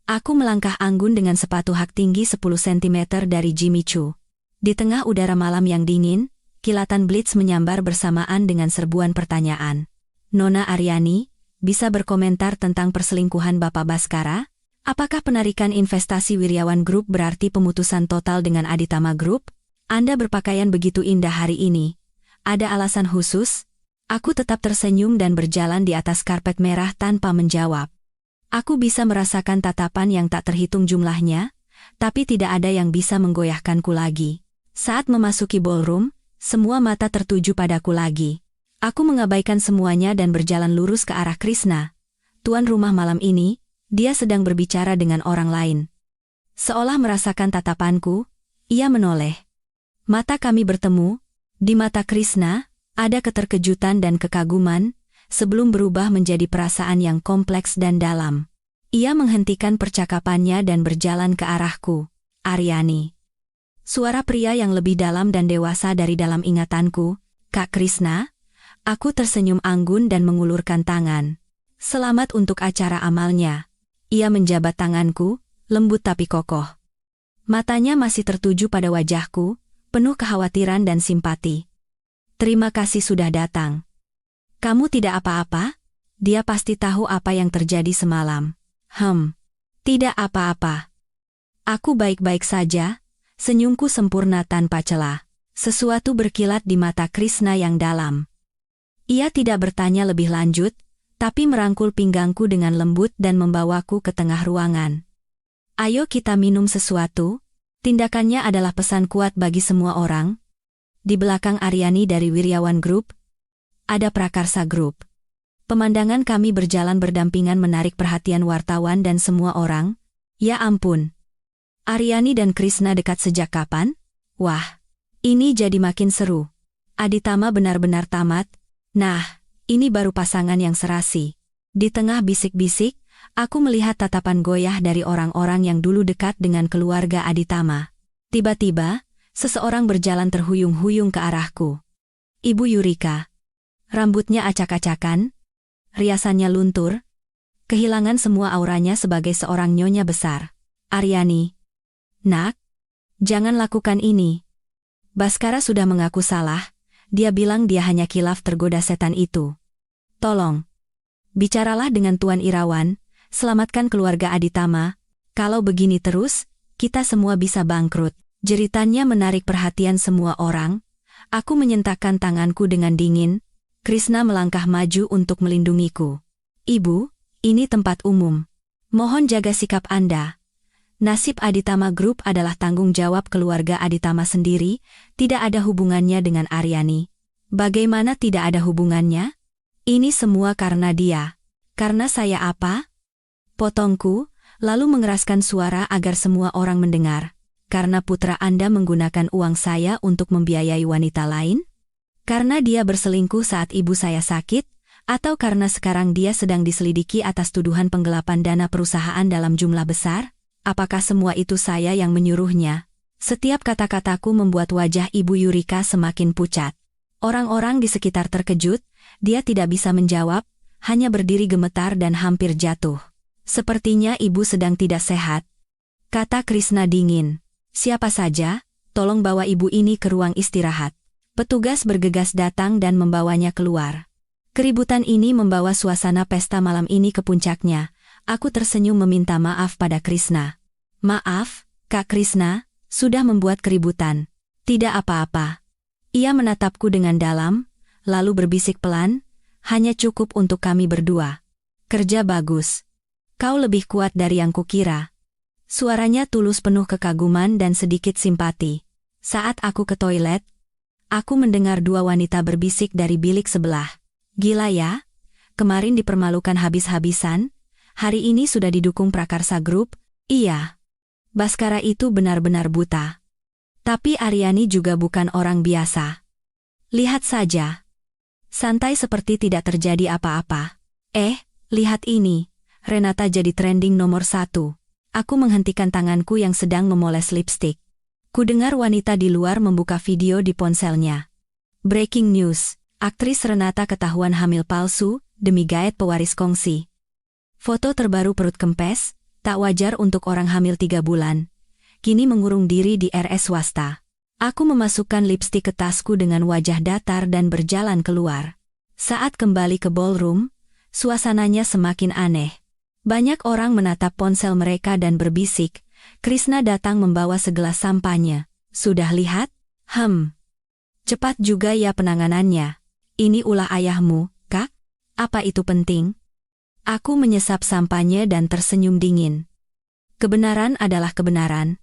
Aku melangkah anggun dengan sepatu hak tinggi 10 cm dari Jimmy Choo. Di tengah udara malam yang dingin, kilatan blitz menyambar bersamaan dengan serbuan pertanyaan. "Nona Aryani, bisa berkomentar tentang perselingkuhan Bapak Baskara? Apakah penarikan investasi Wiryawan Group berarti pemutusan total dengan Aditama Group? Anda berpakaian begitu indah hari ini. Ada alasan khusus?" Aku tetap tersenyum dan berjalan di atas karpet merah tanpa menjawab. Aku bisa merasakan tatapan yang tak terhitung jumlahnya, tapi tidak ada yang bisa menggoyahkanku lagi. Saat memasuki ballroom, semua mata tertuju padaku lagi. Aku mengabaikan semuanya dan berjalan lurus ke arah Krishna. Tuan rumah malam ini, dia sedang berbicara dengan orang lain. Seolah merasakan tatapanku, ia menoleh. Mata kami bertemu. Di mata Krishna, ada keterkejutan dan kekaguman, sebelum berubah menjadi perasaan yang kompleks dan dalam. Ia menghentikan percakapannya dan berjalan ke arahku. "Aryani." Suara pria yang lebih dalam dan dewasa dari dalam ingatanku. "Kak Krishna?" Aku tersenyum anggun dan mengulurkan tangan. "Selamat untuk acara amalnya." Ia menjabat tanganku, lembut tapi kokoh. Matanya masih tertuju pada wajahku, penuh kekhawatiran dan simpati. "Terima kasih sudah datang." "Kamu tidak apa-apa?" Dia pasti tahu apa yang terjadi semalam. Tidak apa-apa. Aku baik-baik saja." Senyumku sempurna tanpa celah. Sesuatu berkilat di mata Krishna yang dalam. Ia tidak bertanya lebih lanjut, tapi merangkul pinggangku dengan lembut dan membawaku ke tengah ruangan. "Ayo kita minum sesuatu." Tindakannya adalah pesan kuat bagi semua orang. Di belakang Aryani dari Wiryawan Group, ada Prakarsa Group. Pemandangan kami berjalan berdampingan menarik perhatian wartawan dan semua orang. Ya ampun. Aryani dan Krishna dekat sejak kapan? Wah, ini jadi makin seru. Aditama benar-benar tamat. Nah, ini baru pasangan yang serasi. Di tengah bisik-bisik, aku melihat tatapan goyah dari orang-orang yang dulu dekat dengan keluarga Aditama. Tiba-tiba, seseorang berjalan terhuyung-huyung ke arahku. Ibu Yurika. Rambutnya acak-acakan, riasannya luntur, kehilangan semua auranya sebagai seorang nyonya besar. "Aryani. Nak, jangan lakukan ini." Baskara sudah mengaku salah, dia bilang dia hanya kilaf tergoda setan itu. "Tolong, bicaralah dengan Tuan Irawan, selamatkan keluarga Aditama, kalau begini terus, kita semua bisa bangkrut." Jeritannya menarik perhatian semua orang. Aku menyentakkan tanganku dengan dingin. Krishna melangkah maju untuk melindungiku. "Ibu, ini tempat umum. Mohon jaga sikap Anda. Nasib Aditama Group adalah tanggung jawab keluarga Aditama sendiri, tidak ada hubungannya dengan Aryani." "Bagaimana tidak ada hubungannya? Ini semua karena dia." "Karena saya apa?" Potongku, lalu mengeraskan suara agar semua orang mendengar. "Karena putra Anda menggunakan uang saya untuk membiayai wanita lain? Karena dia berselingkuh saat ibu saya sakit? Atau karena sekarang dia sedang diselidiki atas tuduhan penggelapan dana perusahaan dalam jumlah besar? Apakah semua itu saya yang menyuruhnya?" Setiap kata-kataku membuat wajah Ibu Yurika semakin pucat. Orang-orang di sekitar terkejut, dia tidak bisa menjawab, hanya berdiri gemetar dan hampir jatuh. "Sepertinya ibu sedang tidak sehat," kata Krishna dingin. "Siapa saja, tolong bawa ibu ini ke ruang istirahat." Petugas bergegas datang dan membawanya keluar. Keributan ini membawa suasana pesta malam ini ke puncaknya. Aku tersenyum meminta maaf pada Krishna. "Maaf, Kak Krishna, sudah membuat keributan." "Tidak apa-apa." Ia menatapku dengan dalam, lalu berbisik pelan, hanya cukup untuk kami berdua. Kerja bagus. Kau lebih kuat dari yang kukira. Suaranya tulus penuh kekaguman dan sedikit simpati. Saat aku ke toilet, aku mendengar dua wanita berbisik dari bilik sebelah. Gila ya? Kemarin dipermalukan habis-habisan, hari ini sudah didukung Prakarsa Group. Iya. Baskara itu benar-benar buta. Tapi Aryani juga bukan orang biasa. Lihat saja. Santai seperti tidak terjadi apa-apa. Lihat ini. Renata jadi trending nomor 1. Aku menghentikan tanganku yang sedang memoles lipstik. Kudengar wanita di luar membuka video di ponselnya. Breaking news. Aktris Renata ketahuan hamil palsu, demi gaet pewaris kongsi. Foto terbaru perut kempes, tak wajar untuk orang hamil 3 bulan. Kini mengurung diri di RS swasta. Aku memasukkan lipstik ke tasku dengan wajah datar dan berjalan keluar. Saat kembali ke ballroom, suasananya semakin aneh. Banyak orang menatap ponsel mereka dan berbisik. Krishna datang membawa segelas sampanye. Sudah lihat? Cepat juga ya penanganannya. Ini ulah ayahmu, Kak? Apa itu penting? Aku menyesap sampanye dan tersenyum dingin. Kebenaran adalah kebenaran.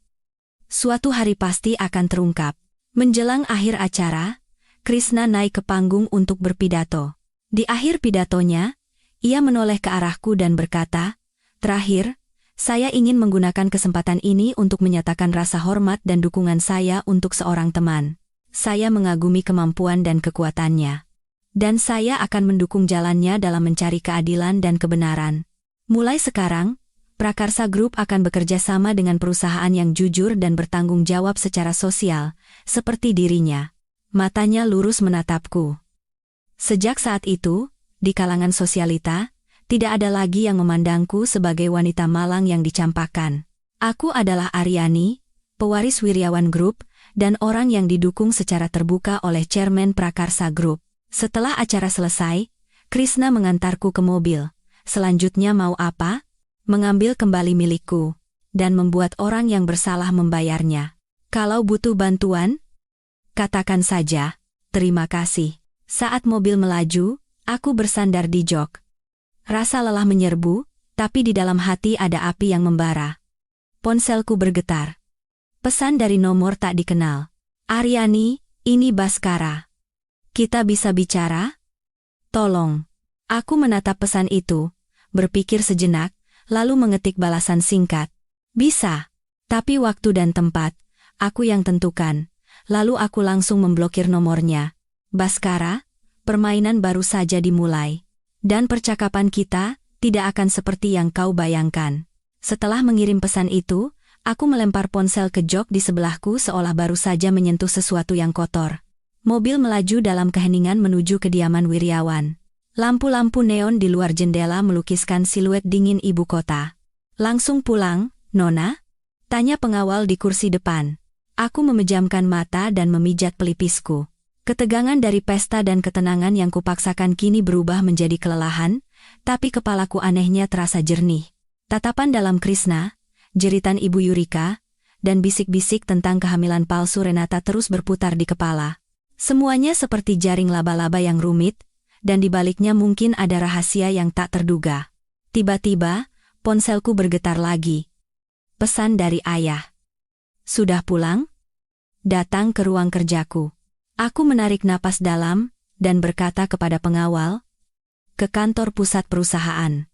Suatu hari pasti akan terungkap. Menjelang akhir acara, Krishna naik ke panggung untuk berpidato. Di akhir pidatonya, ia menoleh ke arahku dan berkata, "Terakhir, saya ingin menggunakan kesempatan ini untuk menyatakan rasa hormat dan dukungan saya untuk seorang teman. Saya mengagumi kemampuan dan kekuatannya. Dan saya akan mendukung jalannya dalam mencari keadilan dan kebenaran. Mulai sekarang, Prakarsa Group akan bekerja sama dengan perusahaan yang jujur dan bertanggung jawab secara sosial, seperti dirinya." Matanya lurus menatapku. Sejak saat itu, di kalangan sosialita, tidak ada lagi yang memandangku sebagai wanita malang yang dicampakkan. Aku adalah Aryani, pewaris Wiryawan Group, dan orang yang didukung secara terbuka oleh Chairman Prakarsa Group. Setelah acara selesai, Krishna mengantarku ke mobil. Selanjutnya mau apa? Mengambil kembali milikku, dan membuat orang yang bersalah membayarnya. Kalau butuh bantuan, katakan saja, terima kasih. Saat mobil melaju, aku bersandar di jok. Rasa lelah menyerbu, tapi di dalam hati ada api yang membara. Ponselku bergetar. Pesan dari nomor tak dikenal. "Aryani, ini Baskara. Kita bisa bicara? Tolong." Aku menatap pesan itu, berpikir sejenak, lalu mengetik balasan singkat. "Bisa. Tapi waktu dan tempat, aku yang tentukan." Lalu aku langsung memblokir nomornya. "Baskara, permainan baru saja dimulai. Dan percakapan kita tidak akan seperti yang kau bayangkan." Setelah mengirim pesan itu, aku melempar ponsel ke jok di sebelahku seolah baru saja menyentuh sesuatu yang kotor. Mobil melaju dalam keheningan menuju kediaman Wiryawan. Lampu-lampu neon di luar jendela melukiskan siluet dingin ibu kota. "Langsung pulang, Nona?" tanya pengawal di kursi depan. Aku memejamkan mata dan memijat pelipisku. Ketegangan dari pesta dan ketenangan yang kupaksakan kini berubah menjadi kelelahan, tapi kepalaku anehnya terasa jernih. Tatapan dalam Krishna, jeritan Ibu Yurika, dan bisik-bisik tentang kehamilan palsu Renata terus berputar di kepala. Semuanya seperti jaring laba-laba yang rumit, dan di baliknya mungkin ada rahasia yang tak terduga. Tiba-tiba, ponselku bergetar lagi. Pesan dari ayah. "Sudah pulang?" Datang ke ruang kerjaku. Aku menarik napas dalam, dan berkata kepada pengawal, "Ke kantor pusat perusahaan."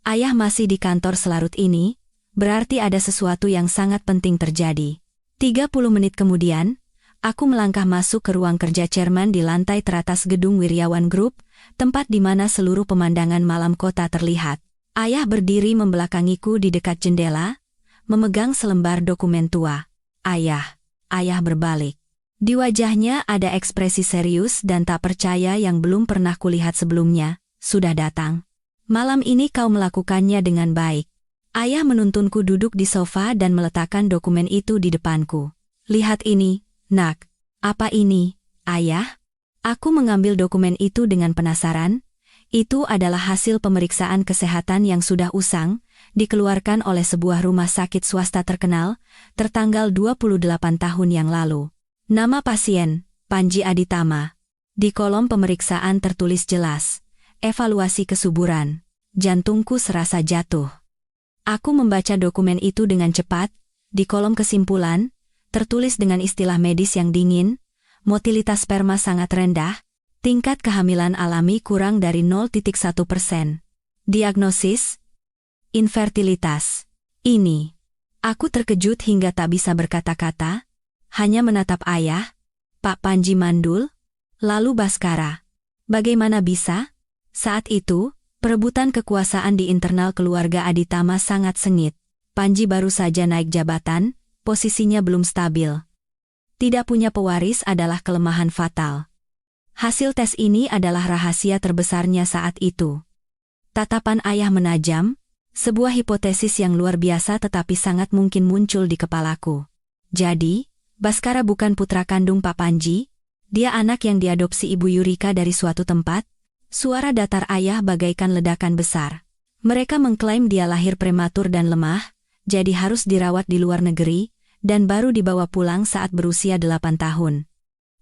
Ayah masih di kantor selarut ini, berarti ada sesuatu yang sangat penting terjadi. 30 menit kemudian, aku melangkah masuk ke ruang kerja chairman di lantai teratas gedung Wiryawan Group, tempat di mana seluruh pemandangan malam kota terlihat. Ayah berdiri membelakangiku di dekat jendela, memegang selembar dokumen tua. Ayah berbalik. Di wajahnya ada ekspresi serius dan tak percaya yang belum pernah kulihat sebelumnya. "Sudah datang. Malam ini kau melakukannya dengan baik." Ayah menuntunku duduk di sofa dan meletakkan dokumen itu di depanku. "Lihat ini, Nak." "Apa ini, Ayah?" Aku mengambil dokumen itu dengan penasaran. Itu adalah hasil pemeriksaan kesehatan yang sudah usang, dikeluarkan oleh sebuah rumah sakit swasta terkenal, tertanggal 28 tahun yang lalu. Nama pasien, Panji Aditama. Di kolom pemeriksaan tertulis jelas, evaluasi kesuburan. Jantungku serasa jatuh. Aku membaca dokumen itu dengan cepat. Di kolom kesimpulan, tertulis dengan istilah medis yang dingin, motilitas sperma sangat rendah, tingkat kehamilan alami kurang dari 0,1%. Diagnosis, infertilitas. Ini. Aku terkejut hingga tak bisa berkata-kata, hanya menatap ayah, Pak Panji mandul, lalu Baskara. Bagaimana bisa? Saat itu, perebutan kekuasaan di internal keluarga Aditama sangat sengit. Panji baru saja naik jabatan, posisinya belum stabil. Tidak punya pewaris adalah kelemahan fatal. Hasil tes ini adalah rahasia terbesarnya saat itu. Tatapan ayah menajam, sebuah hipotesis yang luar biasa tetapi sangat mungkin muncul di kepalaku. Jadi, Baskara bukan putra kandung Pak Panji, dia anak yang diadopsi Ibu Yurika dari suatu tempat. Suara datar ayah bagaikan ledakan besar. Mereka mengklaim dia lahir prematur dan lemah, jadi harus dirawat di luar negeri, dan baru dibawa pulang saat berusia 8 tahun.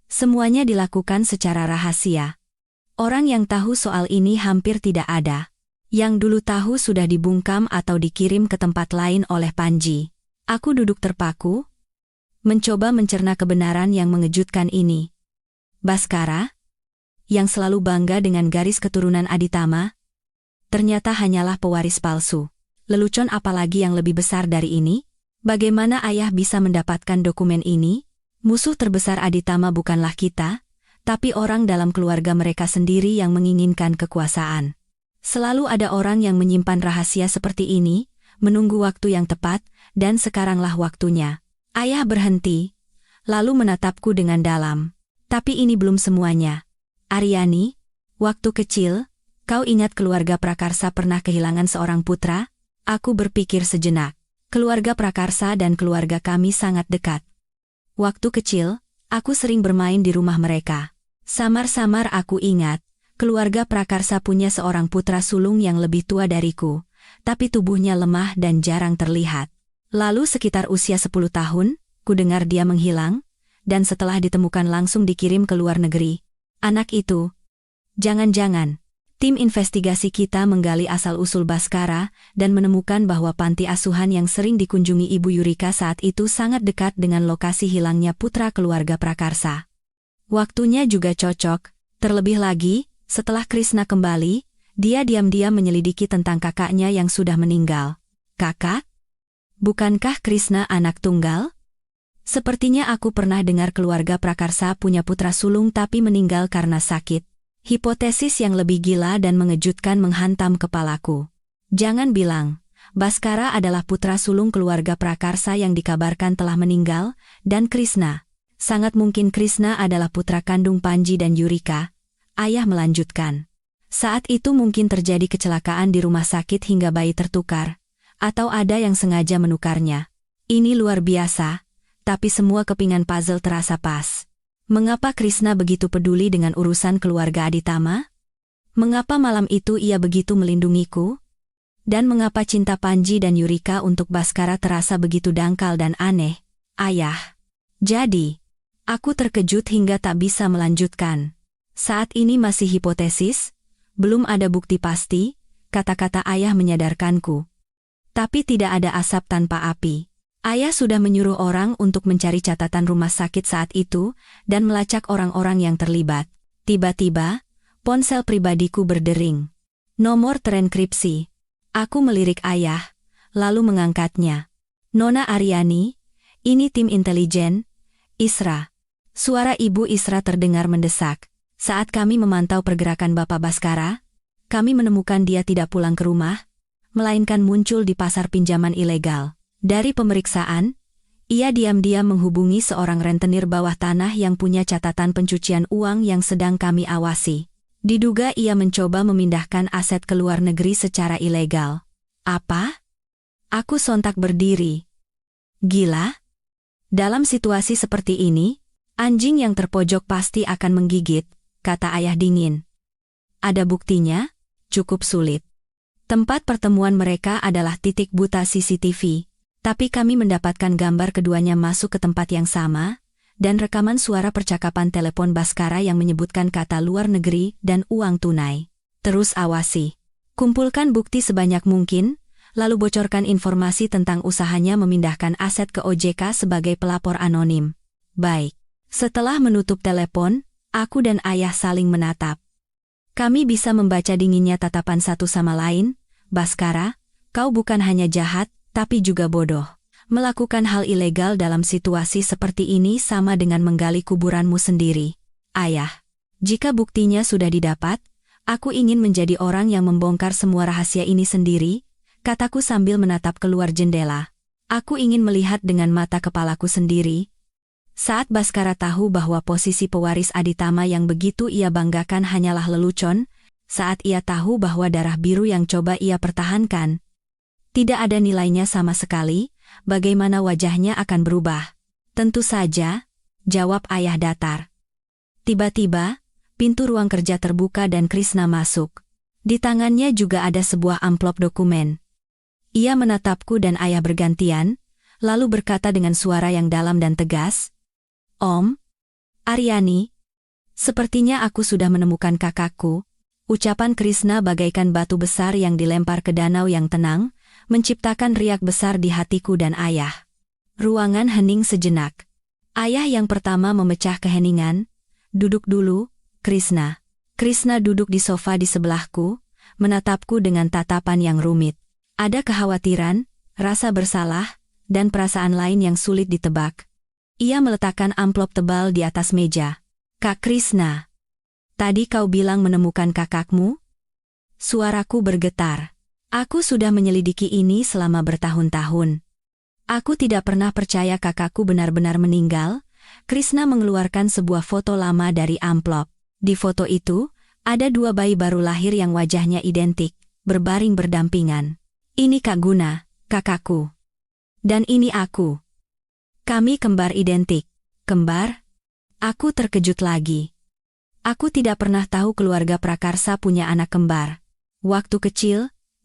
Semuanya dilakukan secara rahasia. Orang yang tahu soal ini hampir tidak ada. Yang dulu tahu sudah dibungkam atau dikirim ke tempat lain oleh Panji. Aku duduk terpaku, mencoba mencerna kebenaran yang mengejutkan ini. Baskara, yang selalu bangga dengan garis keturunan Aditama, ternyata hanyalah pewaris palsu. Lelucon apalagi yang lebih besar dari ini? Bagaimana ayah bisa mendapatkan dokumen ini? Musuh terbesar Aditama bukanlah kita, tapi orang dalam keluarga mereka sendiri yang menginginkan kekuasaan. Selalu ada orang yang menyimpan rahasia seperti ini, menunggu waktu yang tepat, dan sekaranglah waktunya. Ayah berhenti, lalu menatapku dengan dalam. Tapi ini belum semuanya. Aryani, waktu kecil, kau ingat keluarga Prakarsa pernah kehilangan seorang putra? Aku berpikir sejenak. Keluarga Prakarsa dan keluarga kami sangat dekat. Waktu kecil, aku sering bermain di rumah mereka. Samar-samar aku ingat, keluarga Prakarsa punya seorang putra sulung yang lebih tua dariku, tapi tubuhnya lemah dan jarang terlihat. Lalu sekitar usia 10 tahun, ku dengar dia menghilang, dan setelah ditemukan langsung dikirim ke luar negeri. Anak itu, jangan-jangan. Tim investigasi kita menggali asal-usul Baskara dan menemukan bahwa panti asuhan yang sering dikunjungi Ibu Yurika saat itu sangat dekat dengan lokasi hilangnya putra keluarga Prakarsa. Waktunya juga cocok, terlebih lagi, setelah Krishna kembali, dia diam-diam menyelidiki tentang kakaknya yang sudah meninggal. Kakak? Bukankah Krishna anak tunggal? Sepertinya aku pernah dengar keluarga Prakarsa punya putra sulung tapi meninggal karena sakit. Hipotesis yang lebih gila dan mengejutkan menghantam kepalaku. Jangan bilang, Baskara adalah putra sulung keluarga Prakarsa yang dikabarkan telah meninggal, dan Krishna. Sangat mungkin Krishna adalah putra kandung Panji dan Yurika. Ayah melanjutkan. Saat itu mungkin terjadi kecelakaan di rumah sakit hingga bayi tertukar, atau ada yang sengaja menukarnya. Ini luar biasa, tapi semua kepingan puzzle terasa pas. Mengapa Krishna begitu peduli dengan urusan keluarga Aditama? Mengapa malam itu ia begitu melindungiku? Dan mengapa cinta Panji dan Yurika untuk Baskara terasa begitu dangkal dan aneh? Ayah. Jadi, aku terkejut hingga tak bisa melanjutkan. Saat ini masih hipotesis, belum ada bukti pasti, kata-kata ayah menyadarkanku. Tapi tidak ada asap tanpa api. Ayah sudah menyuruh orang untuk mencari catatan rumah sakit saat itu dan melacak orang-orang yang terlibat. Tiba-tiba, ponsel pribadiku berdering. Nomor terenkripsi. Aku melirik ayah, lalu mengangkatnya. Nona Aryani, ini tim intelijen, Isra. Suara Ibu Isra terdengar mendesak. Saat kami memantau pergerakan Bapak Baskara, kami menemukan dia tidak pulang ke rumah, melainkan muncul di pasar pinjaman ilegal. Dari pemeriksaan, ia diam-diam menghubungi seorang rentenir bawah tanah yang punya catatan pencucian uang yang sedang kami awasi. Diduga ia mencoba memindahkan aset ke luar negeri secara ilegal. Apa? Aku sontak berdiri. Gila? Dalam situasi seperti ini, anjing yang terpojok pasti akan menggigit, kata ayah dingin. Ada buktinya? Cukup sulit. Tempat pertemuan mereka adalah titik buta CCTV. Tapi kami mendapatkan gambar keduanya masuk ke tempat yang sama, dan rekaman suara percakapan telepon Baskara yang menyebutkan kata luar negeri dan uang tunai. Terus awasi. Kumpulkan bukti sebanyak mungkin, lalu bocorkan informasi tentang usahanya memindahkan aset ke OJK sebagai pelapor anonim. Baik. Setelah menutup telepon, aku dan ayah saling menatap. Kami bisa membaca dinginnya tatapan satu sama lain. Baskara, kau bukan hanya jahat, tapi juga bodoh. Melakukan hal ilegal dalam situasi seperti ini sama dengan menggali kuburanmu sendiri. Ayah, jika buktinya sudah didapat, aku ingin menjadi orang yang membongkar semua rahasia ini sendiri, kataku sambil menatap keluar jendela. Aku ingin melihat dengan mata kepalaku sendiri. Saat Baskara tahu bahwa posisi pewaris Aditama yang begitu ia banggakan hanyalah lelucon, saat ia tahu bahwa darah biru yang coba ia pertahankan tidak ada nilainya sama sekali, bagaimana wajahnya akan berubah? Tentu saja, jawab ayah datar. Tiba-tiba, pintu ruang kerja terbuka dan Krishna masuk. Di tangannya juga ada sebuah amplop dokumen. Ia menatapku dan ayah bergantian, lalu berkata dengan suara yang dalam dan tegas, "Om, Aryani, sepertinya aku sudah menemukan kakakku." Ucapan Krishna bagaikan batu besar yang dilempar ke danau yang tenang, menciptakan riak besar di hatiku dan ayah. Ruangan hening sejenak. Ayah yang pertama memecah keheningan. "Duduk dulu, Krishna." Krishna duduk di sofa di sebelahku, menatapku dengan tatapan yang rumit. Ada kekhawatiran, rasa bersalah, dan perasaan lain yang sulit ditebak. Ia meletakkan amplop tebal di atas meja. "Kak Krishna, tadi kau bilang menemukan kakakmu?" Suaraku bergetar. Aku sudah menyelidiki ini selama bertahun-tahun. Aku tidak pernah percaya kakakku benar-benar meninggal. Krishna mengeluarkan sebuah foto lama dari amplop. Di foto itu, ada dua bayi baru lahir yang wajahnya identik, berbaring berdampingan. "Ini Kak Guna, kakakku. Dan ini aku. Kami kembar identik." "Kembar?" Aku terkejut lagi. Aku tidak pernah tahu keluarga prakarsa punya anak kembar. Waktu kecil,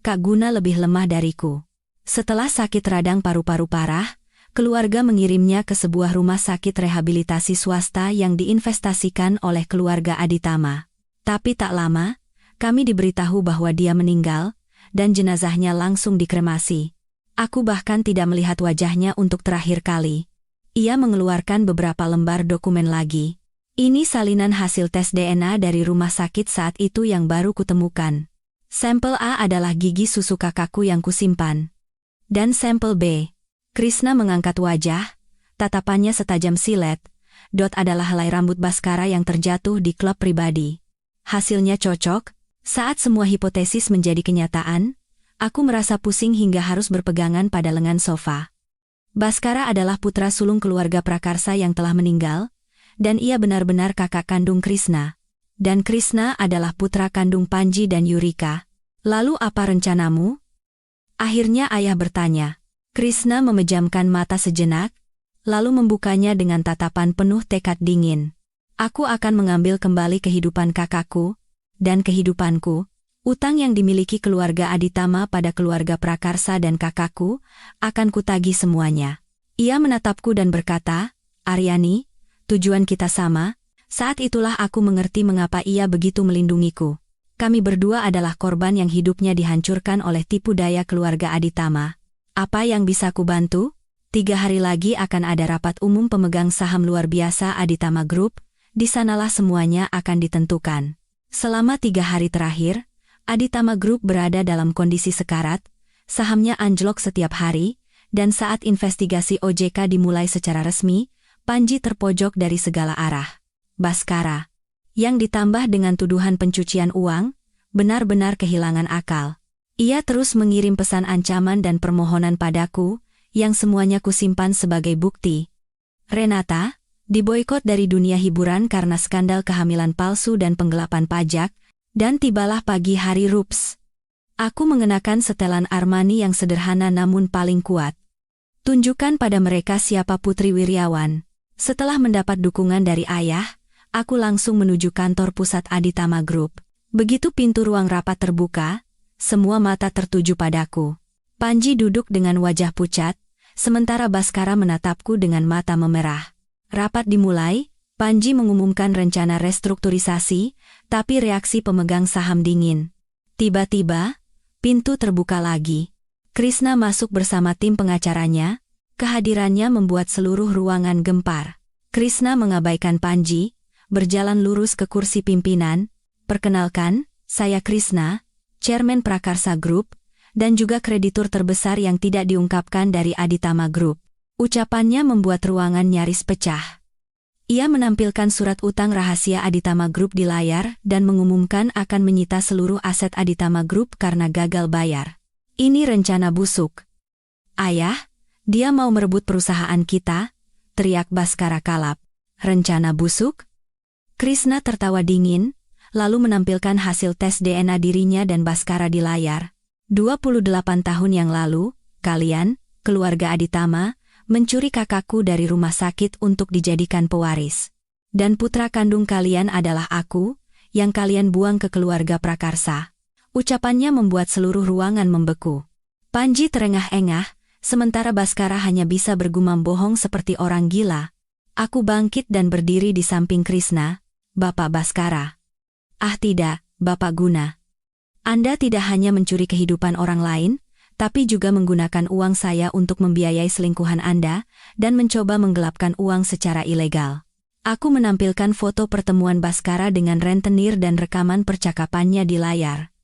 Kak Guna lebih lemah dariku. Setelah sakit radang paru-paru parah, keluarga mengirimnya ke sebuah rumah sakit rehabilitasi swasta yang diinvestasikan oleh keluarga Aditama. Tapi tak lama, kami diberitahu bahwa dia meninggal, dan jenazahnya langsung dikremasi. Aku bahkan tidak melihat wajahnya untuk terakhir kali. Ia mengeluarkan beberapa lembar dokumen lagi. Ini salinan hasil tes DNA dari rumah sakit saat itu yang baru kutemukan. Sampel A adalah gigi susu kakakku yang kusimpan. Dan sampel B. Krishna mengangkat wajah, tatapannya setajam silet. Dot adalah helai rambut Baskara yang terjatuh di klub pribadi. Hasilnya cocok. Saat semua hipotesis menjadi kenyataan, aku merasa pusing hingga harus berpegangan pada lengan sofa. Baskara adalah putra sulung keluarga prakarsa yang telah meninggal, dan ia benar-benar kakak kandung Krishna. Dan Krishna adalah putra kandung Panji dan Yurika. Lalu apa rencanamu? Akhirnya ayah bertanya. Krishna memejamkan mata sejenak, lalu membukanya dengan tatapan penuh tekad dingin. "Aku akan mengambil kembali kehidupan kakakku, dan kehidupanku. Utang yang dimiliki keluarga Aditama pada keluarga prakarsa dan kakakku, akan kutagih semuanya." Ia menatapku dan berkata, "Aryani, tujuan kita sama." Saat itulah aku mengerti mengapa ia begitu melindungiku. Kami berdua adalah korban yang hidupnya dihancurkan oleh tipu daya keluarga Aditama. Apa yang bisa kubantu? 3 hari lagi akan ada rapat umum pemegang saham luar biasa Aditama Group, di sanalah semuanya akan ditentukan. Selama 3 hari terakhir, Aditama Group berada dalam kondisi sekarat, sahamnya anjlok setiap hari, dan saat investigasi OJK dimulai secara resmi, Panji terpojok dari segala arah. Baskara, yang ditambah dengan tuduhan pencucian uang, benar-benar kehilangan akal. Ia terus mengirim pesan ancaman dan permohonan padaku, yang semuanya kusimpan sebagai bukti. Renata, diboikot dari dunia hiburan karena skandal kehamilan palsu dan penggelapan pajak, dan tibalah pagi hari Rups. Aku mengenakan setelan Armani yang sederhana namun paling kuat. Tunjukkan pada mereka siapa Putri Wiryawan. Setelah mendapat dukungan dari ayah, aku langsung menuju kantor pusat Aditama Group. Begitu pintu ruang rapat terbuka, semua mata tertuju padaku. Panji duduk dengan wajah pucat, sementara Baskara menatapku dengan mata memerah. Rapat dimulai, Panji mengumumkan rencana restrukturisasi, tapi reaksi pemegang saham dingin. Tiba-tiba, pintu terbuka lagi. Krishna masuk bersama tim pengacaranya, kehadirannya membuat seluruh ruangan gempar. Krishna mengabaikan Panji, berjalan lurus ke kursi pimpinan. Perkenalkan, saya Krishna, Chairman Prakarsa Group, dan juga kreditur terbesar yang tidak diungkapkan dari Aditama Group. Ucapannya membuat ruangan nyaris pecah. Ia menampilkan surat utang rahasia Aditama Group di layar dan mengumumkan akan menyita seluruh aset Aditama Group karena gagal bayar. Ini rencana busuk. Ayah, dia mau merebut perusahaan kita, teriak Baskara Kalap. Rencana busuk? Krishna tertawa dingin, lalu menampilkan hasil tes DNA dirinya dan Baskara di layar. 28 tahun yang lalu, kalian, keluarga Aditama, mencuri kakakku dari rumah sakit untuk dijadikan pewaris. Dan putra kandung kalian adalah aku, yang kalian buang ke keluarga Prakarsa. Ucapannya membuat seluruh ruangan membeku. Panji terengah-engah, sementara Baskara hanya bisa bergumam bohong seperti orang gila. Aku bangkit dan berdiri di samping Krishna. Bapak Baskara. Ah tidak, Bapak Guna. Anda tidak hanya mencuri kehidupan orang lain, tapi juga menggunakan uang saya untuk membiayai selingkuhan Anda, dan mencoba menggelapkan uang secara ilegal. Aku menampilkan foto pertemuan Baskara dengan rentenir dan rekaman percakapannya di layar.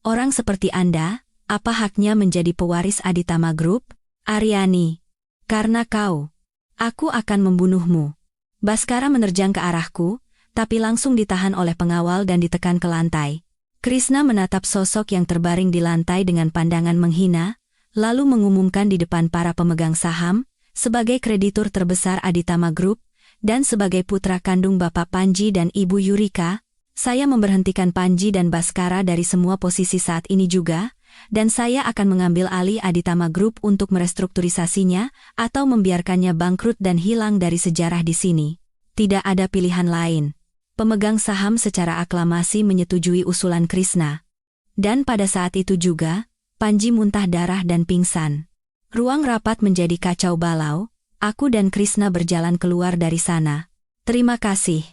Orang seperti Anda, apa haknya menjadi pewaris Aditama Group? Aryani. Karena kau. Aku akan membunuhmu. Baskara menerjang ke arahku, tapi langsung ditahan oleh pengawal dan ditekan ke lantai. Krishna menatap sosok yang terbaring di lantai dengan pandangan menghina, lalu mengumumkan di depan para pemegang saham, sebagai kreditur terbesar Aditama Group, dan sebagai putra kandung Bapak Panji dan Ibu Yurika, saya memberhentikan Panji dan Baskara dari semua posisi saat ini juga, dan saya akan mengambil alih Aditama Group untuk merestrukturisasinya, atau membiarkannya bangkrut dan hilang dari sejarah di sini. Tidak ada pilihan lain. Pemegang saham secara aklamasi menyetujui usulan Krishna. Dan pada saat itu juga, Panji muntah darah dan pingsan. Ruang rapat menjadi kacau balau, aku dan Krishna berjalan keluar dari sana. Terima kasih.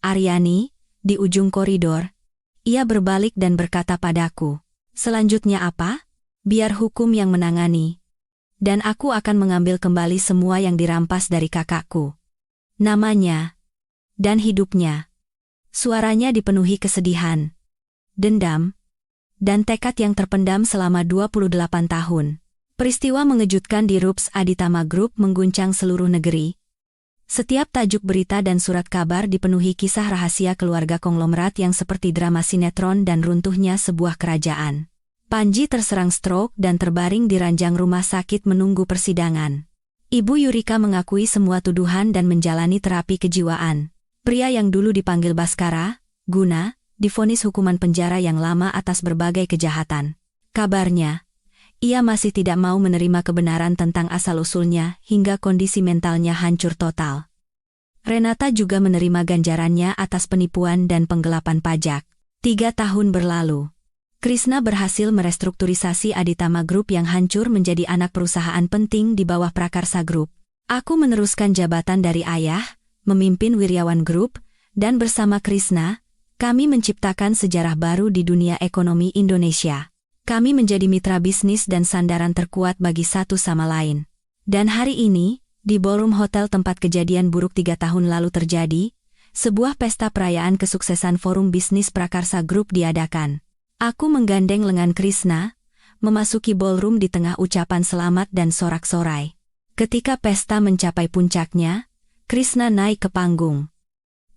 Aryani, di ujung koridor. Ia berbalik dan berkata padaku, selanjutnya apa? Biar hukum yang menangani. Dan aku akan mengambil kembali semua yang dirampas dari kakakku. Namanya. Dan hidupnya. Suaranya dipenuhi kesedihan, dendam, dan tekad yang terpendam selama 28 tahun. Peristiwa mengejutkan di Rups Aditama Group mengguncang seluruh negeri. Setiap tajuk berita dan surat kabar dipenuhi kisah rahasia keluarga konglomerat yang seperti drama sinetron dan runtuhnya sebuah kerajaan. Panji terserang stroke dan terbaring di ranjang rumah sakit menunggu persidangan. Ibu Yurika mengakui semua tuduhan dan menjalani terapi kejiwaan. Pria yang dulu dipanggil Baskara, Guna, divonis hukuman penjara yang lama atas berbagai kejahatan. Kabarnya, ia masih tidak mau menerima kebenaran tentang asal-usulnya hingga kondisi mentalnya hancur total. Renata juga menerima ganjarannya atas penipuan dan penggelapan pajak. 3 tahun berlalu. Krishna berhasil merestrukturisasi Aditama Group yang hancur menjadi anak perusahaan penting di bawah Prakarsa Group. Aku meneruskan jabatan dari ayah, memimpin Wiryawan Group, dan bersama Krishna, kami menciptakan sejarah baru di dunia ekonomi Indonesia. Kami menjadi mitra bisnis dan sandaran terkuat bagi satu sama lain. Dan hari ini, di ballroom hotel tempat kejadian buruk 3 tahun lalu terjadi, sebuah pesta perayaan kesuksesan forum bisnis Prakarsa Group diadakan. Aku menggandeng lengan Krishna, memasuki ballroom di tengah ucapan selamat dan sorak-sorai. Ketika pesta mencapai puncaknya, Krishna naik ke panggung.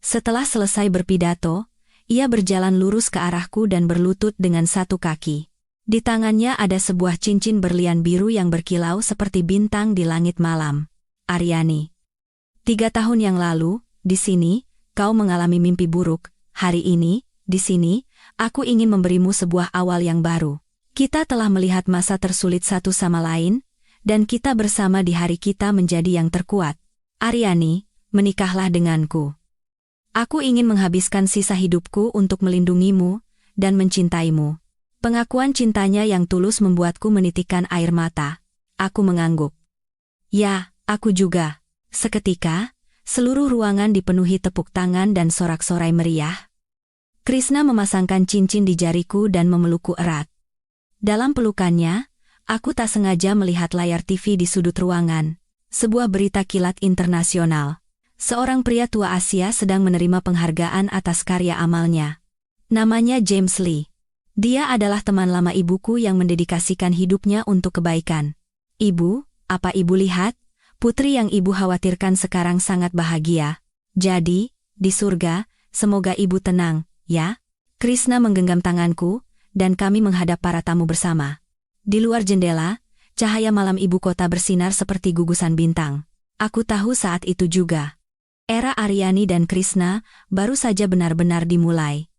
Setelah selesai berpidato, ia berjalan lurus ke arahku dan berlutut dengan satu kaki. Di tangannya ada sebuah cincin berlian biru yang berkilau seperti bintang di langit malam. Aryani. 3 tahun yang lalu, di sini, kau mengalami mimpi buruk. Hari ini, di sini, aku ingin memberimu sebuah awal yang baru. Kita telah melihat masa tersulit satu sama lain, dan kita bersama di hari kita menjadi yang terkuat. Aryani, menikahlah denganku. Aku ingin menghabiskan sisa hidupku untuk melindungimu dan mencintaimu. Pengakuan cintanya yang tulus membuatku menitikkan air mata. Aku mengangguk. Ya, aku juga. Seketika, Seluruh ruangan dipenuhi tepuk tangan dan sorak-sorai meriah. Krishna memasangkan cincin di jariku dan memelukku erat. Dalam pelukannya, aku tak sengaja melihat layar TV di sudut ruangan. Sebuah berita kilat internasional. Seorang pria tua Asia sedang menerima penghargaan atas karya amalnya. Namanya James Lee. Dia adalah teman lama ibuku yang mendedikasikan hidupnya untuk kebaikan. Ibu, apa ibu lihat? Putri yang ibu khawatirkan sekarang sangat bahagia. Jadi, di surga, semoga ibu tenang, ya? Krishna menggenggam tanganku, dan kami menghadap para tamu bersama. Di luar jendela, cahaya malam ibu kota bersinar seperti gugusan bintang. Aku tahu saat itu juga. Era Aryani dan Krishna baru saja benar-benar dimulai.